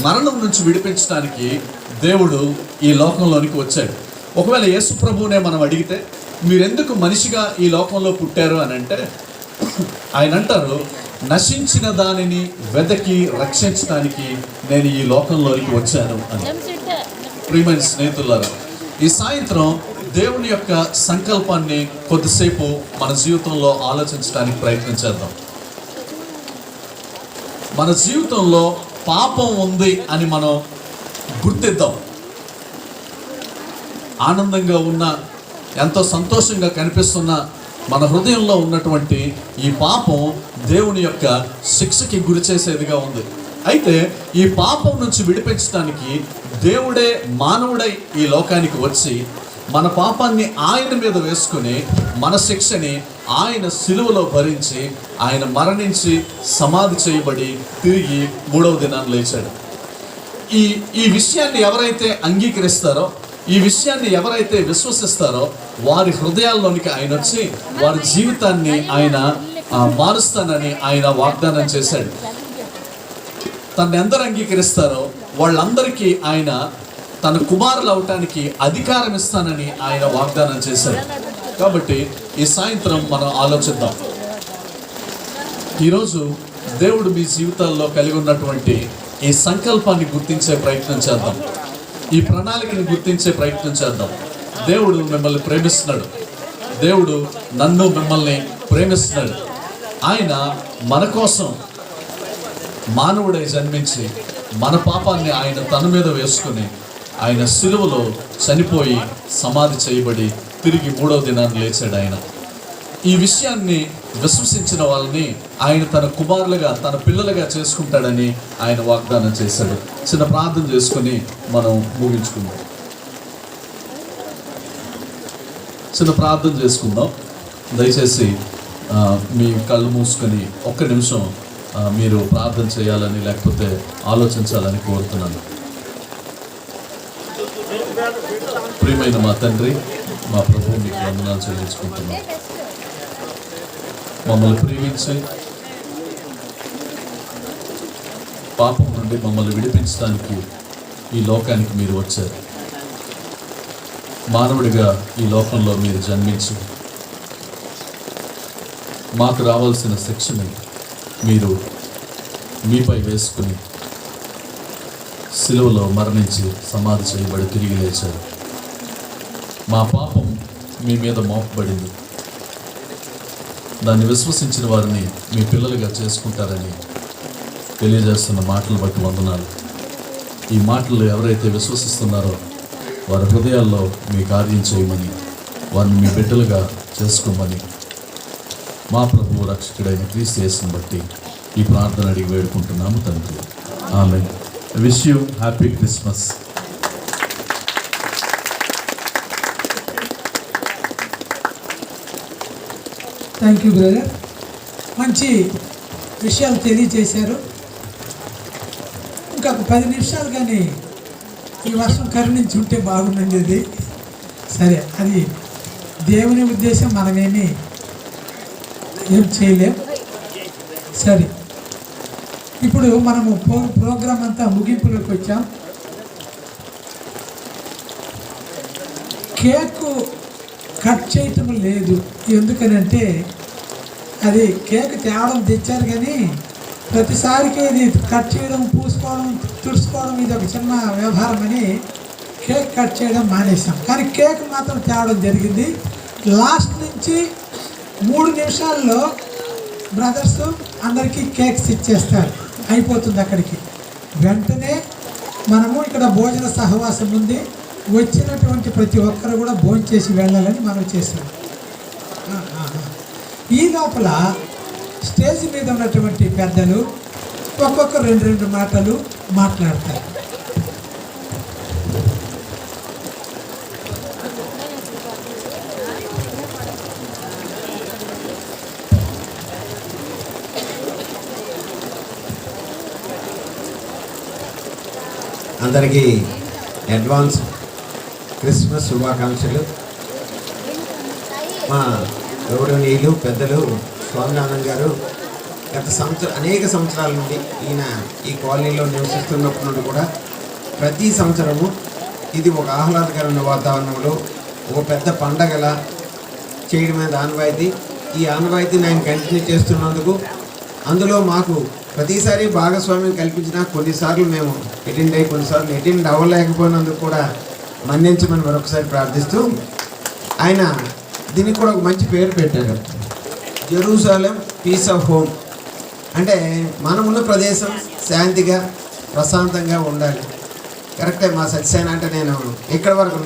మరణం నుంచి విడిపించడానికి దేవుడు ఈ లోకంలోనికి వచ్చాడు. ఒకవేళ యేసు ప్రభువునే మనం అడిగితే, మీరెందుకు మనిషిగా ఈ లోకంలో పుట్టారు అని అంటే, ఆయన అంటారు, నశించిన దానిని వెదకి రక్షించడానికి నేను ఈ లోకంలోనికి వచ్చాను అని. ప్రియమైన స్నేహితులారా, ఈ సాయంత్రం దేవుని యొక్క సంకల్పాన్ని కొద్దిసేపు మన జీవితంలో ఆలోచించడానికి ప్రయత్నం చేద్దాం. మన జీవితంలో పాపం ఉంది అని మనం గుర్తిద్దాం. ఆనందంగా ఉన్న, ఎంతో సంతోషంగా కనిపిస్తున్న మన హృదయంలో ఉన్నటువంటి ఈ పాపం దేవుని యొక్క శిక్షకి గురి చేసేదిగా ఉంది. అయితే ఈ పాపం నుంచి విడిపించడానికి దేవుడే మానవుడై ఈ లోకానికి వచ్చి మన పాపాన్ని ఆయన మీద వేసుకుని మన శిక్షని ఆయన సిలువలో భరించి ఆయన మరణించి సమాధి చేయబడి తిరిగి 3వ దినాన్ని లేచాడు. ఈ విషయాన్ని ఎవరైతే అంగీకరిస్తారో, ఈ విషయాన్ని ఎవరైతే విశ్వసిస్తారో వారి హృదయాల్లోనికి ఆయన వచ్చి వారి జీవితాన్ని ఆయన మారుస్తానని ఆయన వాగ్దానం చేశాడు. తను ఎందరు అంగీకరిస్తారో వాళ్ళందరికీ ఆయన తన కుమారులు అవటానికి అధికారం ఇస్తానని ఆయన వాగ్దానం చేశాడు. కాబట్టి ఈ సాయంత్రం మనం ఆలోచిద్దాం. ఈరోజు దేవుడు మీ జీవితాల్లో కలిగి ఉన్నటువంటి ఈ సంకల్పాన్ని గుర్తించే ప్రయత్నం చేద్దాం. ఈ ప్రణాళికని గుర్తించే ప్రయత్నం చేద్దాం. దేవుడు మిమ్మల్ని ప్రేమిస్తున్నాడు. దేవుడు నన్ను మిమ్మల్ని ప్రేమిస్తున్నాడు. ఆయన మన కోసం మానవుడై జన్మించి మన పాపాన్ని ఆయన తన మీద వేసుకుని ఆయన సిలువలో చనిపోయి సమాధి చేయబడి తిరిగి 3వ దినాన్ని లేచాడు. ఆయన ఈ విషయాన్ని విశ్వసించిన వాళ్ళని ఆయన తన కుమారులుగా, తన పిల్లలుగా చేసుకుంటాడని ఆయన వాగ్దానం చేశాడు. చిన్న ప్రార్థన చేసుకుని మనం ముగించుకుందాం. చిన్న ప్రార్థన చేసుకుందాం. దయచేసి మీ కళ్ళు మూసుకొని ఒక్క నిమిషం మీరు ప్రార్థన చేయాలని లేకపోతే ఆలోచించాలని కోరుతున్నాను. ప్రియమైన మా తండ్రి, మా ప్రభువు, మీకు వందనాలు చెల్లించుకుంటున్నాం. మమ్మల్ని ప్రేమించి పాపం నుండి మమ్మల్ని విడిపించడానికి ఈ లోకానికి మీరు వచ్చారు. మానవుడిగా ఈ లోకంలో మీరు జన్మించి మాకు రావాల్సిన శిక్షని మీరు మీపై వేసుకుని సిలువలో మరణించి సమాధి చేయబడి తిరిగి లేచారు. మా పాపం మీ మీద మోపబడింది. దాన్ని విశ్వసించిన వారిని మీ పిల్లలుగా చేసుకుంటారని తెలియజేస్తున్న మాటలు బట్టి వందనాలు. ఈ మాటలు ఎవరైతే విశ్వసిస్తున్నారో వారి హృదయాల్లో మీ కార్యం చేయమని, వారిని మీ బిడ్డలుగా చేసుకోమని మా ప్రభువు రక్షకుడైన క్రీస్తు యేసుని బట్టి ఈ ప్రార్థన అడిగి వేడుకుంటున్నాము తండ్రి. Amen. Wish you happy Christmas. Thank you brother. మంచి విషయాలు తెలియజేశారు. ఇంకొక 10 నిమిషాలు కానీ ఈ వర్షం కరుణించి ఉంటే బాగుండేది. సరే, అది దేవుని ఉద్దేశం, మనమేమి ఏం చేయలేం. సరే, ఇప్పుడు మనము ప్రోగ్రాం అంతా ముగింపులోకి వచ్చాం. కేకు కట్ చేయటం లేదు. ఎందుకనంటే అది కేక్ తేవడం తెచ్చారు, కానీ ప్రతిసారికి ఇది కట్ చేయడం, పూసుకోవడం, తుడుచుకోవడం ఇది ఒక చిన్న వ్యవహారం అని కేక్ కట్ చేయడం మానేసాం. కానీ కేక్ మాత్రం తేవడం జరిగింది. లాస్ట్ నుంచి 3 నిమిషాల్లో బ్రదర్స్ అందరికీ కేక్స్ ఇచ్చేస్తారు, అయిపోతుంది అక్కడికి. వెంటనే మనము ఇక్కడ భోజన సహవాసం ఉంది, వచ్చినటువంటి ప్రతి ఒక్కరు కూడా భోంచేసి వెళ్ళాలని మనం చేసాం. ఈ లోపల స్టేజ్ మీద ఉన్నటువంటి పెద్దలు ఒక్కొక్క 2 మాటలు మాట్లాడతారు. అందరికీ అడ్వాన్స్ క్రిస్మస్ శుభాకాంక్షలు. మా గౌరవనీయులు పెద్దలు స్వామినాథన్ గారు అనేక సంవత్సరాల నుండి ఈయన ఈ కాలనీలో నివసిస్తున్నప్పటి నుండి కూడా ప్రతి సంవత్సరము ఇది ఒక ఆహ్లాదకరమైన వాతావరణంలో ఒక పెద్ద పండగలా చేయడమే ఆనవాయితీ. ఈ ఆనవాయితీని ఆయన కంటిన్యూ చేస్తున్నందుకు అందులో మాకు ప్రతిసారి భాగస్వామ్యం కల్పించినా కొన్నిసార్లు మేము కొన్నిసార్లు అటెండ్ అవ్వలేకపోయినందుకు కూడా మన్నించమని మరొకసారి ప్రార్థిస్తూ ఆయన దీనికి కూడా ఒక మంచి పేరు పెట్టారు, జెరూసలేం పీస్ ఆఫ్ హోమ్. అంటే మనమున్న ప్రదేశం శాంతిగా ప్రశాంతంగా ఉండాలి. కరెక్టే. మా సత్యసేన అంటే నేను ఇక్కడ వరకు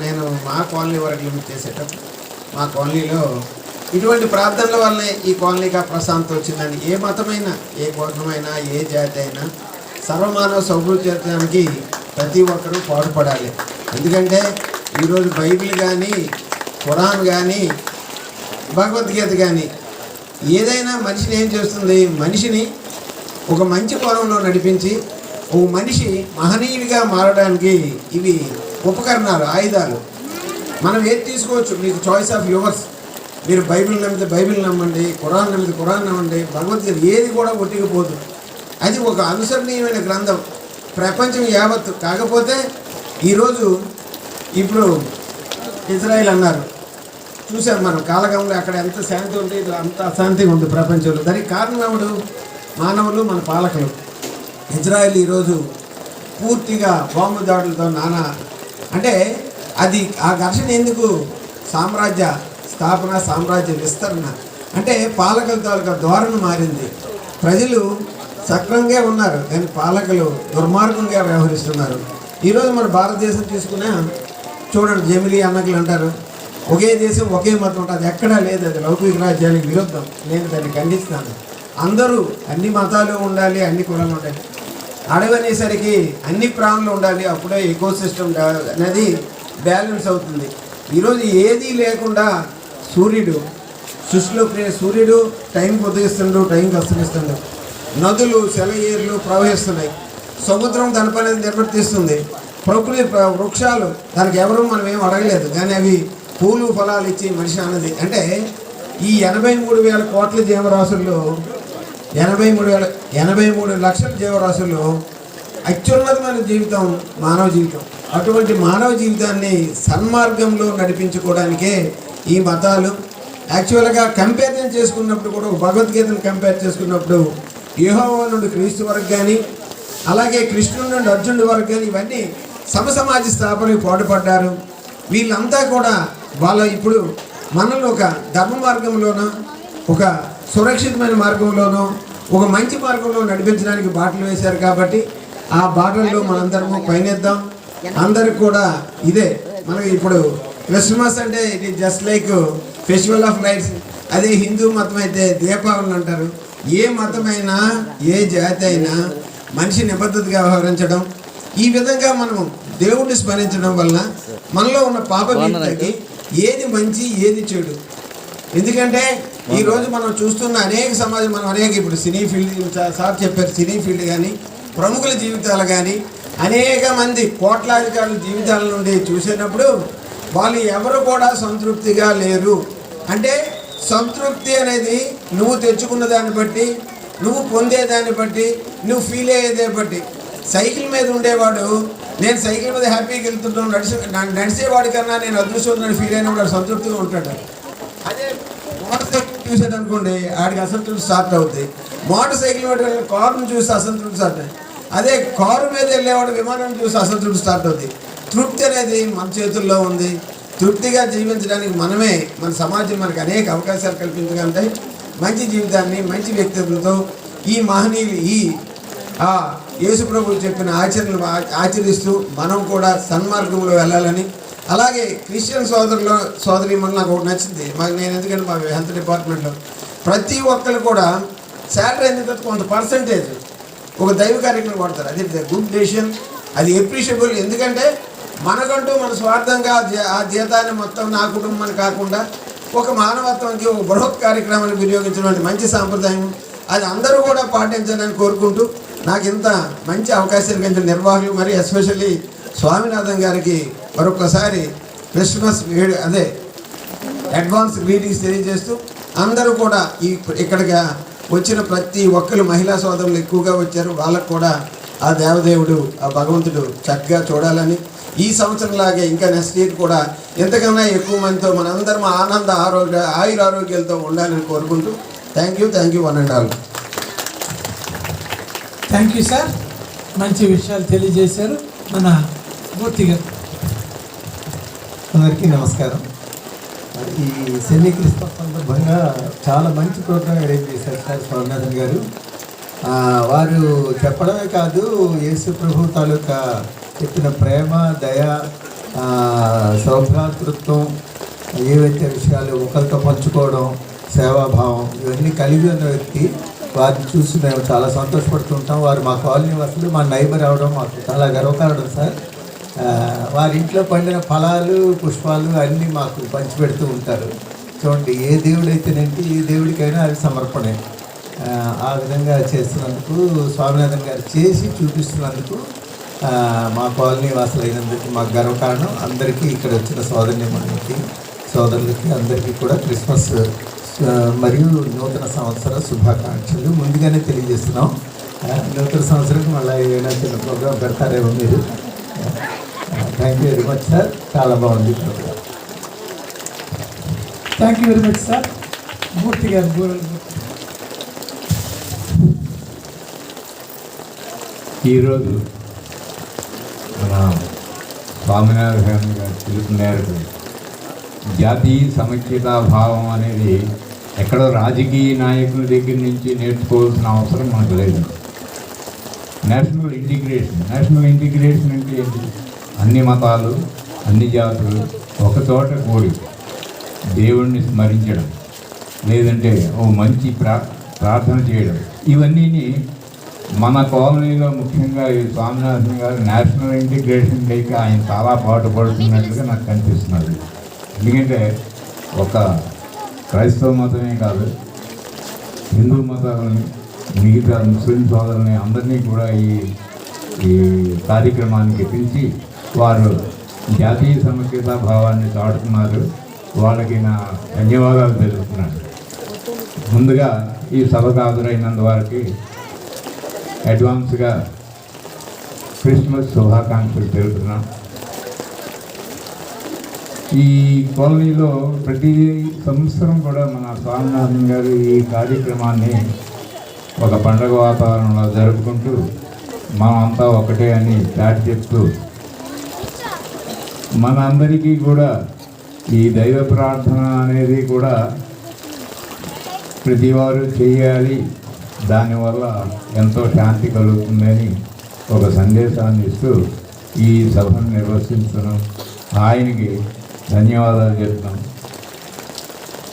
మా కాలనీ వరకు లిమిట్ చేసేటప్పుడు మా కాలనీలో ఇటువంటి ప్రార్థనల వల్లే ఈ కాలనీగా ప్రశాంతత వచ్చిందని. ఏ మతమైనా, ఏ గోత్రమైనా, ఏ జాతి అయినా సర్వమానవ సౌభృత్యానికి ప్రతి ఒక్కరూ పాటుపడాలి. ఎందుకంటే ఈరోజు బైబిల్ కానీ, ఖురాన్ కానీ, భగవద్గీత కానీ ఏదైనా మనిషిని ఏం చేస్తుంది? మనిషిని ఒక మంచి కోణంలో నడిపించి ఓ మనిషి మహనీయుడిగా మారడానికి ఇవి ఉపకరణాలు, ఆయుధాలు. మనం ఏది తీసుకోవచ్చు, మీకు చాయిస్ ఆఫ్ యువర్స్. మీరు బైబిల్ నమ్మితే బైబిల్ నమ్మండి, ఖురాన్ నమ్మితే ఖురాన్ నమ్మండి, భగవద్గీత ఏది కూడా ఒట్టిగిపోదు. అది ఒక అనుసరణీయమైన గ్రంథం ప్రపంచం యావత్తు. కాకపోతే ఈరోజు ఇప్పుడు ఇజ్రాయిల్ అన్నారు, చూసాం మనం కాలగంలో అక్కడ ఎంత శాంతి ఉంటే అంత అశాంతిగా ఉంది ప్రపంచంలో. దానికి కారణం ఎవడు? మానవులు, మన పాలకులు. ఇజ్రాయిల్ ఈరోజు పూర్తిగా బాంబు దాడులతో అంటే అది ఆ ఘర్షణ ఎందుకు? సామ్రాజ్య స్థాపన, సామ్రాజ్య విస్తరణ. అంటే పాలకుల తాలూకా ధోరణి మారింది. ప్రజలు సక్రమంగా ఉన్నారు కానీ పాలకులు దుర్మార్గంగా వ్యవహరిస్తున్నారు. ఈరోజు మన భారతదేశం తీసుకున్నా చూడండి, జమిలీ అన్నకులు అంటారు ఒకే దేశం ఒకే మతం ఉంటుంది. ఎక్కడా లేదు. అది లౌకిక రాజ్యానికి విరుద్ధం. నేను దాన్ని ఖండిస్తాను. అందరూ అన్ని మతాలు ఉండాలి, అన్ని కులాలు ఉండాలి. అడవి అనేసరికి అన్ని ప్రాణులు ఉండాలి, అప్పుడే ఎకో సిస్టమ్ అనేది బ్యాలెన్స్ అవుతుంది. ఈరోజు ఏదీ లేకుండా సూర్యుడు టైంకి ఉదయిస్తుండు, టైంకి అస్తమిస్తుండు. నదులు, సెలయేర్లు ప్రవహిస్తున్నాయి. సముద్రం దాని పని నిర్వర్తిస్తుంది. ప్రకృతి వృక్షాలు దానికి ఎవరు మనం ఏం అడగలేదు కానీ అవి పూలు ఫలాలు ఇచ్చి మనిషి అన్నది. అంటే ఈ 83,000 కోట్ల జీవరాశుల్లో 83 లక్షల జీవరాశుల్లో అత్యున్నతమైన జీవితం మానవ జీవితం. అటువంటి మానవ జీవితాన్ని సన్మార్గంలో నడిపించుకోవడానికే ఈ మతాలు. యాక్చువల్గా కంపారిజన్ చేసుకున్నప్పుడు కూడా భగవద్గీతను కంపేర్ చేసుకున్నప్పుడు యెహోవా నుండి క్రీస్తు వరకు కానీ, అలాగే కృష్ణుడి నుండి అర్జునుడి వరకు కానీ ఇవన్నీ సమసమాజ స్థాపనకు పాటుపడ్డారు. వీళ్ళంతా కూడా ఇప్పుడు మనల్ని ఒక ధర్మ మార్గంలోనూ, ఒక సురక్షితమైన మార్గంలోనూ, ఒక మంచి మార్గంలో నడిపించడానికి బాటలు వేశారు. కాబట్టి ఆ బాటల్లో మనందరము పయనిద్దాం. అందరికి కూడా ఇదే మనకి ఇప్పుడు క్రిస్మస్ అంటే it is just like festival of lights. అదే హిందూ మతం అయితే దీపావళి అంటారు. ఏ మతమైనా, ఏ జాతి అయినా మనిషి నిబద్ధతగా వ్యవహరించడం, ఈ విధంగా మనము దేవుడిని స్మరించడం వల్ల మనలో ఉన్న పాప విముక్తికి ఏది మంచి, ఏది చెడు. ఎందుకంటే ఈరోజు మనం చూస్తున్న అనేక సమాజం, మనం ఇప్పుడు సినీ ఫీల్డ్ సార్ చెప్పారు, సినీ ఫీల్డ్ కానీ, ప్రముఖుల జీవితాలు కానీ, అనేక మంది కోట్లాధికారుల జీవితాల నుండి చూసేటప్పుడు వాళ్ళు ఎవరు కూడా సంతృప్తిగా లేరు. అంటే సంతృప్తి అనేది నువ్వు తెచ్చుకున్న దాన్ని బట్టి, నువ్వు పొందేదాన్ని బట్టి, నువ్వు ఫీల్ అయ్యేదే బట్టి. సైకిల్ మీద ఉండేవాడు నేను సైకిల్ మీద హ్యాపీగా వెళ్తున్నాను, నడిచేవాడి కన్నా నేను అదృష్టం ఫీల్ అయినప్పుడు సంతృప్తిగా ఉంటాడు. అదే మోటార్ సైకిల్ చూసాడు అనుకోండి, ఆడికి అసంతృప్తి స్టార్ట్ అవుతుంది. మోటార్ సైకిల్ మీద కారును చూసి అసంతృప్తి స్టార్ట్ అవుతుంది. అదే కారు మీద వెళ్ళేవాడు విమానం చూసి అసంతృప్తి స్టార్ట్ అవుతుంది. తృప్తి అనేది మన చేతుల్లో ఉంది. తృప్తిగా జీవించడానికి మనమే, మన సమాజం మనకు అనేక అవకాశాలు కల్పించగలిగితే మంచి జీవితాన్ని, మంచి వ్యక్తిత్వంతో ఈ మహనీయులు యేసు ప్రభువు చెప్పిన ఆచరణలు ఆచరిస్తూ మనం కూడా సన్మార్గంలో వెళ్ళాలని. అలాగే క్రిస్టియన్ సోదరి మనకు నాకు ఒకటి నచ్చింది. నేను ఎందుకంటే మా హెల్త్ డిపార్ట్మెంట్లో ప్రతి ఒక్కరు కూడా శాలరీ ఎందుకంటే కొంత పర్సంటేజ్ ఒక దైవ కార్యక్రమం కొడతారు. అది గుడ్ డెసిషన్, అది ఎప్రిషియబుల్. ఎందుకంటే మనకంటూ మన స్వార్థంగా ఆ జీతాన్ని మొత్తం నా కుటుంబాన్ని కాకుండా ఒక మానవత్వానికి ఒక బృహత్ కార్యక్రమాన్ని వినియోగించడం మంచి సాంప్రదాయం. అది అందరూ కూడా పాటించాలని కోరుకుంటూ నాకు ఇంత మంచి అవకాశాలు కలిగిన నిర్వాహకులు మరియు ఎస్పెషల్లీ స్వామినాథన్ గారికి మరొకసారి క్రిస్మస్ అడ్వాన్స్ గ్రీటింగ్స్ తెలియజేస్తూ అందరూ కూడా ఇక్కడికి వచ్చిన ప్రతి ఒక్కరు మహిళా సోదరులు ఎక్కువగా వచ్చారు. వాళ్ళకు కూడా ఆ దేవదేవుడు ఆ భగవంతుడు చక్కగా చూడాలని, ఈ సంవత్సరంలాగే ఇంకా నెక్స్ట్ ఇయర్ కూడా ఎంతకన్నా ఎక్కువ మందితో మనందరం ఆనంద ఆయురారోగ్యాలతో ఉండాలని కోరుకుంటూ thank you one and all. Thank you sir, మంచి విషయాలు తెలియజేశారు. మన మూర్తి గారు. అందరికీ నమస్కారం. ఈ సెమీ క్రిస్మస్ సందర్భంగా చాలా మంచి ప్రోగ్రాం అరేంజ్ చేశారు సార్ స్వామినాథన్ గారు. వారు చెప్పడమే కాదు, యేసు ప్రభు తాలూకా చెప్పిన ప్రేమ, దయ, సౌభ్రాతృత్వం, ఏవైతే విషయాలు ఒకరితో పంచుకోవడం, సేవాభావం ఇవన్నీ కలిగి ఉన్న వ్యక్తి. వారిని చూసి మేము చాలా సంతోషపడుతుంటాం. వారు మా కాలనీ వాసులు, మా నైబర్ అవడం మాకు చాలా గర్వకారణం సార్. వారి ఇంట్లో పండిన ఫలాలు, పుష్పాలు అన్నీ మాకు పంచిపెడుతూ ఉంటారు. చూడండి, ఏ దేవుడైతేనేంటి, ఏ దేవుడికైనా అది సమర్పణే. ఆ విధంగా చేస్తున్నందుకు, స్వామినాథన్ గారు చేసి చూపిస్తున్నందుకు మా కాలనీ వాసులైనందుకు మాకు గర్వకారణం. అందరికీ ఇక్కడ వచ్చిన సోదరులకి, సోదరులకి అందరికీ కూడా క్రిస్మస్ మరియు నూతన సంవత్సర శుభాకాంక్షలు ముందుగానే తెలియజేస్తున్నాం. నూతన సంవత్సరానికి మళ్ళీ ఏదైనా చిన్న ప్రోగ్రాం పెడతారేమో మీరు. Thank you very much sir, చాలా బాగుంది programme. Thank you very much sir. Murthy గారు. ఈరోజు మన స్వామినారాయణ గారి పిలుపు మేరకు జాతీయ సమైక్యతా భావం అనేది ఎక్కడో రాజకీయ నాయకుల దగ్గర నుంచి నేర్చుకోవాల్సిన అవసరం మనకు లేదు. నేషనల్ ఇంటిగ్రేషన్ అంటే ఏంటి? అన్ని మతాలు, అన్ని జాతులు ఒకచోట కూడి దేవుణ్ణి స్మరించడం, లేదంటే ఓ మంచి ప్రార్థన చేయడం, ఇవన్నీ మన కాలనీలో ముఖ్యంగా ఈ స్వామినాథన్ గారు నేషనల్ ఇంటిగ్రేషన్ లేక ఆయన చాలా పాటుపడుతున్నట్లుగా నాకు కనిపిస్తున్నది. ఎందుకంటే ఒక క్రైస్తవ మతమే కాదు, హిందూ మతాలని, మిగతా ముస్లిం సోదరులని అందరినీ కూడా ఈ కార్యక్రమానికి పిలిచి వారు జాతీయ సమైక్యతా భావాన్ని చాటుతున్నారు. వాళ్ళకి నా ధన్యవాదాలు తెలుపుతున్నాను. ముందుగా ఈ సభకు హాజరైనందువారికి అడ్వాన్స్గా క్రిస్మస్ శుభాకాంక్షలు తెలుపుతున్నాం. ఈ కాలనీలో ప్రతి సంవత్సరం కూడా మన స్వామినాథన్ గారు ఈ కార్యక్రమాన్ని ఒక పండగ వాతావరణంలో జరుపుకుంటూ మనమంతా ఒకటే అని చాటి చెప్తూ మన అందరికీ కూడా ఈ దైవ ప్రార్థన అనేది కూడా ప్రతివారు చేయాలి, దానివల్ల ఎంతో శాంతి కలుగుతుందని ఒక సందేశాన్ని ఇస్తూ ఈ సభను నిర్వహిస్తున్నాం. ఆయనకి ధన్యవాదాలు చెప్తాం.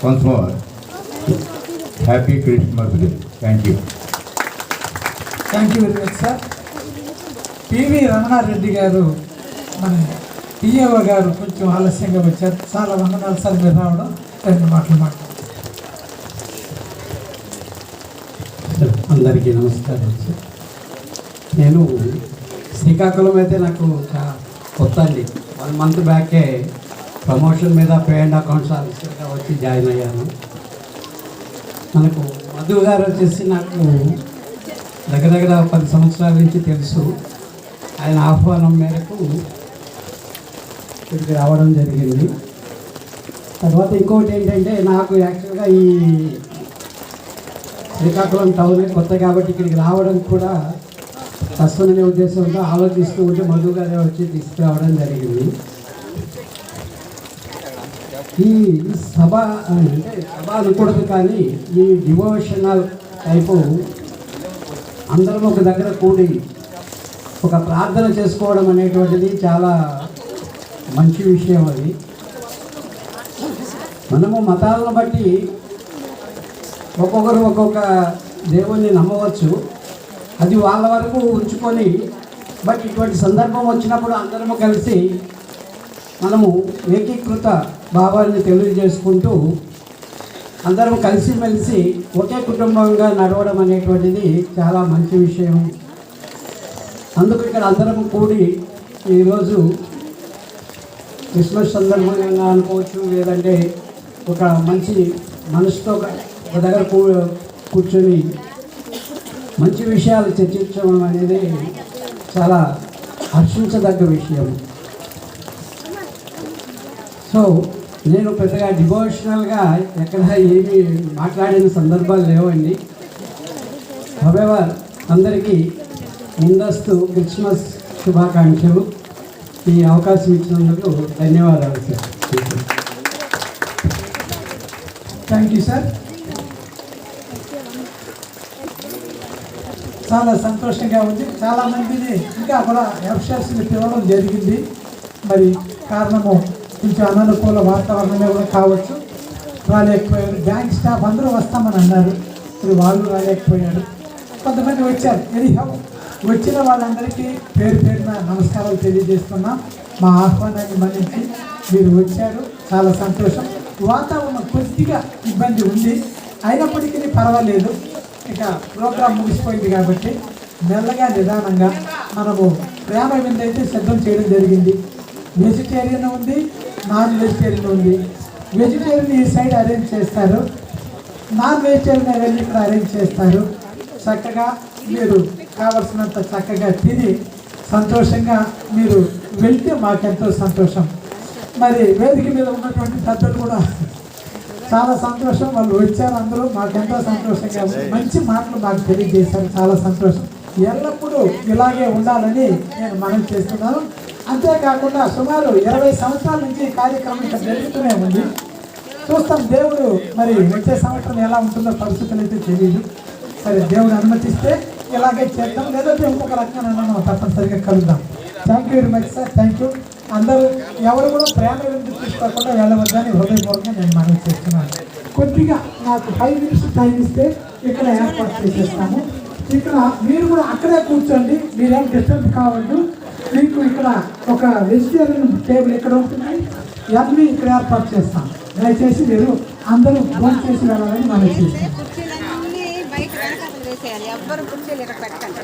Once more happy Christmas day. Thank you very much sir. PV Ramanareddy garu, మన పిఏఓ గారు కొంచెం ఆలస్యంగా వచ్చారు. చాలా వందనాలు సార్ మీరు రావడం. 2 మాటలు మాట్లాడారు. అందరికీ నమస్కారం సార్. నేను శ్రీకాకుళం అయితే నాకు కొత్త అండి. 1 మంత్ బ్యాకే ప్రమోషన్ మీద పే అండ్ అకౌంట్స్ ఆఫీసర్గా వచ్చి జాయిన్ అయ్యాను. మనకు మధు గారు వచ్చేసి నాకు దగ్గర 10 సంవత్సరాల నుంచి తెలుసు. ఆయన ఆహ్వానం మేరకు ఇక్కడికి రావడం జరిగింది. తర్వాత ఇంకొకటి ఏంటంటే, నాకు యాక్చువల్గా ఈ శ్రీకాకుళం టౌన్ కొత్త కాబట్టి ఇక్కడికి రావడం కూడా కష్టమనే ఉద్దేశంతో ఆలోచిస్తూ ఉంటే మధు గారే వచ్చి తీసుకురావడం జరిగింది. ఈ సభ అంటే సభ అనకూడదు, కానీ ఈ డివోషనల్ టైపు అందరం ఒక దగ్గర కూడి ఒక ప్రార్థన చేసుకోవడం అనేటువంటిది చాలా మంచి విషయం. అది మనము మతాలను బట్టి ఒక్కొక్కరు ఒక్కొక్క దేవుణ్ణి నమ్మవచ్చు, అది వాళ్ళ వరకు ఉంచుకొని, బట్ ఇటువంటి సందర్భం వచ్చినప్పుడు అందరము కలిసి మనము ఏకీకృత భావాన్ని తెలియజేసుకుంటూ అందరం కలిసిమెలిసి ఒకే కుటుంబంగా నడవడం అనేటువంటిది చాలా మంచి విషయం అందుకు ఇక్కడ అందరం కూడి ఈరోజు క్రిస్మస్ సందర్భంగా అనుకోవచ్చు, లేదంటే ఒక మంచి మనసుతో ఒక దగ్గర కూర్చొని మంచి విషయాలు చర్చించడం అనేది చాలా హర్షించదగ్గ విషయం. సో నేను పెద్దగా డివోషనల్గా ఎక్కడ ఏమీ మాట్లాడిన సందర్భాలు లేవండి. హవెవర్ అందరికీ ముందస్తు క్రిస్మస్ శుభాకాంక్షలు. ఈ అవకాశం ఇచ్చినందుకు ధన్యవాదాలు సార్. Thank you sir. చాలా సంతోషంగా ఉంది. చాలామందిని ఇంకా కూడా ఎఫ్షర్స్ని పిలవడం జరిగింది. మరి కారణము కొంచెం అననుకూల వాతావరణమే కూడా కావచ్చు, రాలేకపోయారు. బ్యాంక్ స్టాఫ్ అందరూ వస్తామని అన్నారు, మరి వాళ్ళు రాలేకపోయారు. కొంతమంది వచ్చారు. ఎనీహౌ వచ్చిన వాళ్ళందరికీ పేరు పేరున నమస్కారాలు తెలియజేస్తున్నాం. మా ఆహ్వానాన్ని మన్నించి మీరు వచ్చారు, చాలా సంతోషం. వాతావరణం కొద్దిగా ఇబ్బంది ఉంది, అయినప్పటికీ పర్వాలేదు. ఇక ప్రోగ్రాం ముగిసిపోయింది కాబట్టి మెల్లగా నిదానంగా మనము ప్రేమ విందైతే సిద్ధం చేయడం జరిగింది. వెజిటేరియన్ ఉంది, నాన్ వెజిటేరియన్ ఉంది. వెజిటేరియన్ ఈ సైడ్ అరేంజ్ చేస్తారు, నాన్ వెజిటేరియన్ వెళ్ళి ఇక్కడ అరేంజ్ చేస్తారు. చక్కగా మీరు కావలసినంత చక్కగా తిని సంతోషంగా మీరు వెళ్తే మాకెంతో సంతోషం. మరి వేదిక మీద ఉన్నటువంటి పెద్దలు కూడా చాలా సంతోషం, వాళ్ళు వచ్చారు అందరూ, మాకెంతో సంతోషంగా మంచి మాటలు మాకు తెలియజేశారు, చాలా సంతోషం. ఎల్లప్పుడూ ఇలాగే ఉండాలని నేను మనవి చేస్తున్నాను. అంతేకాకుండా సుమారు 20 సంవత్సరాల నుంచి ఈ కార్యక్రమం ఇక్కడ జరుగుతూనే ఉంది. చూస్తాం దేవుడు మరి వచ్చే సంవత్సరం ఎలా ఉంటుందో పరిస్థితులు అయితే తెలియదు. సరే, దేవుడు అనుమతిస్తే ఇలాగే చేద్దాం, లేదంటే ఇంకొక రకంగా మనం తప్పనిసరిగా కలుద్దాం. Thank you very much sir. Thank you. అందరూ ఎవరు కూడా ప్రేమ విందు తీసుకోకుండా వెళ్ళవద్దని హృదయపూర్వకంగా నేను మనవి చేస్తున్నాను. కొద్దిగా నాకు 5 minutes టైం ఇస్తే ఇక్కడ ఏర్పాటు చేసేస్తాము. ఇక్కడ మీరు కూడా అక్కడే కూర్చోండి, మీరేం డిస్టర్బ్ కావద్దు. మీకు ఇక్కడ ఒక వెజిటేరియన్ టేబుల్ ఇక్కడ ఉంటుంది, ఇవన్నీ ఇక్కడ ఏర్పాటు చేస్తాం. దయచేసి మీరు అందరూ భోజనం చేసి వెళ్ళాలని మనవి చేస్తాం. కుర్చీలన్నీ బయట వేసేయాలి, ఎవ్వరు కుర్చీలు ఇక్కడ పెట్టండి.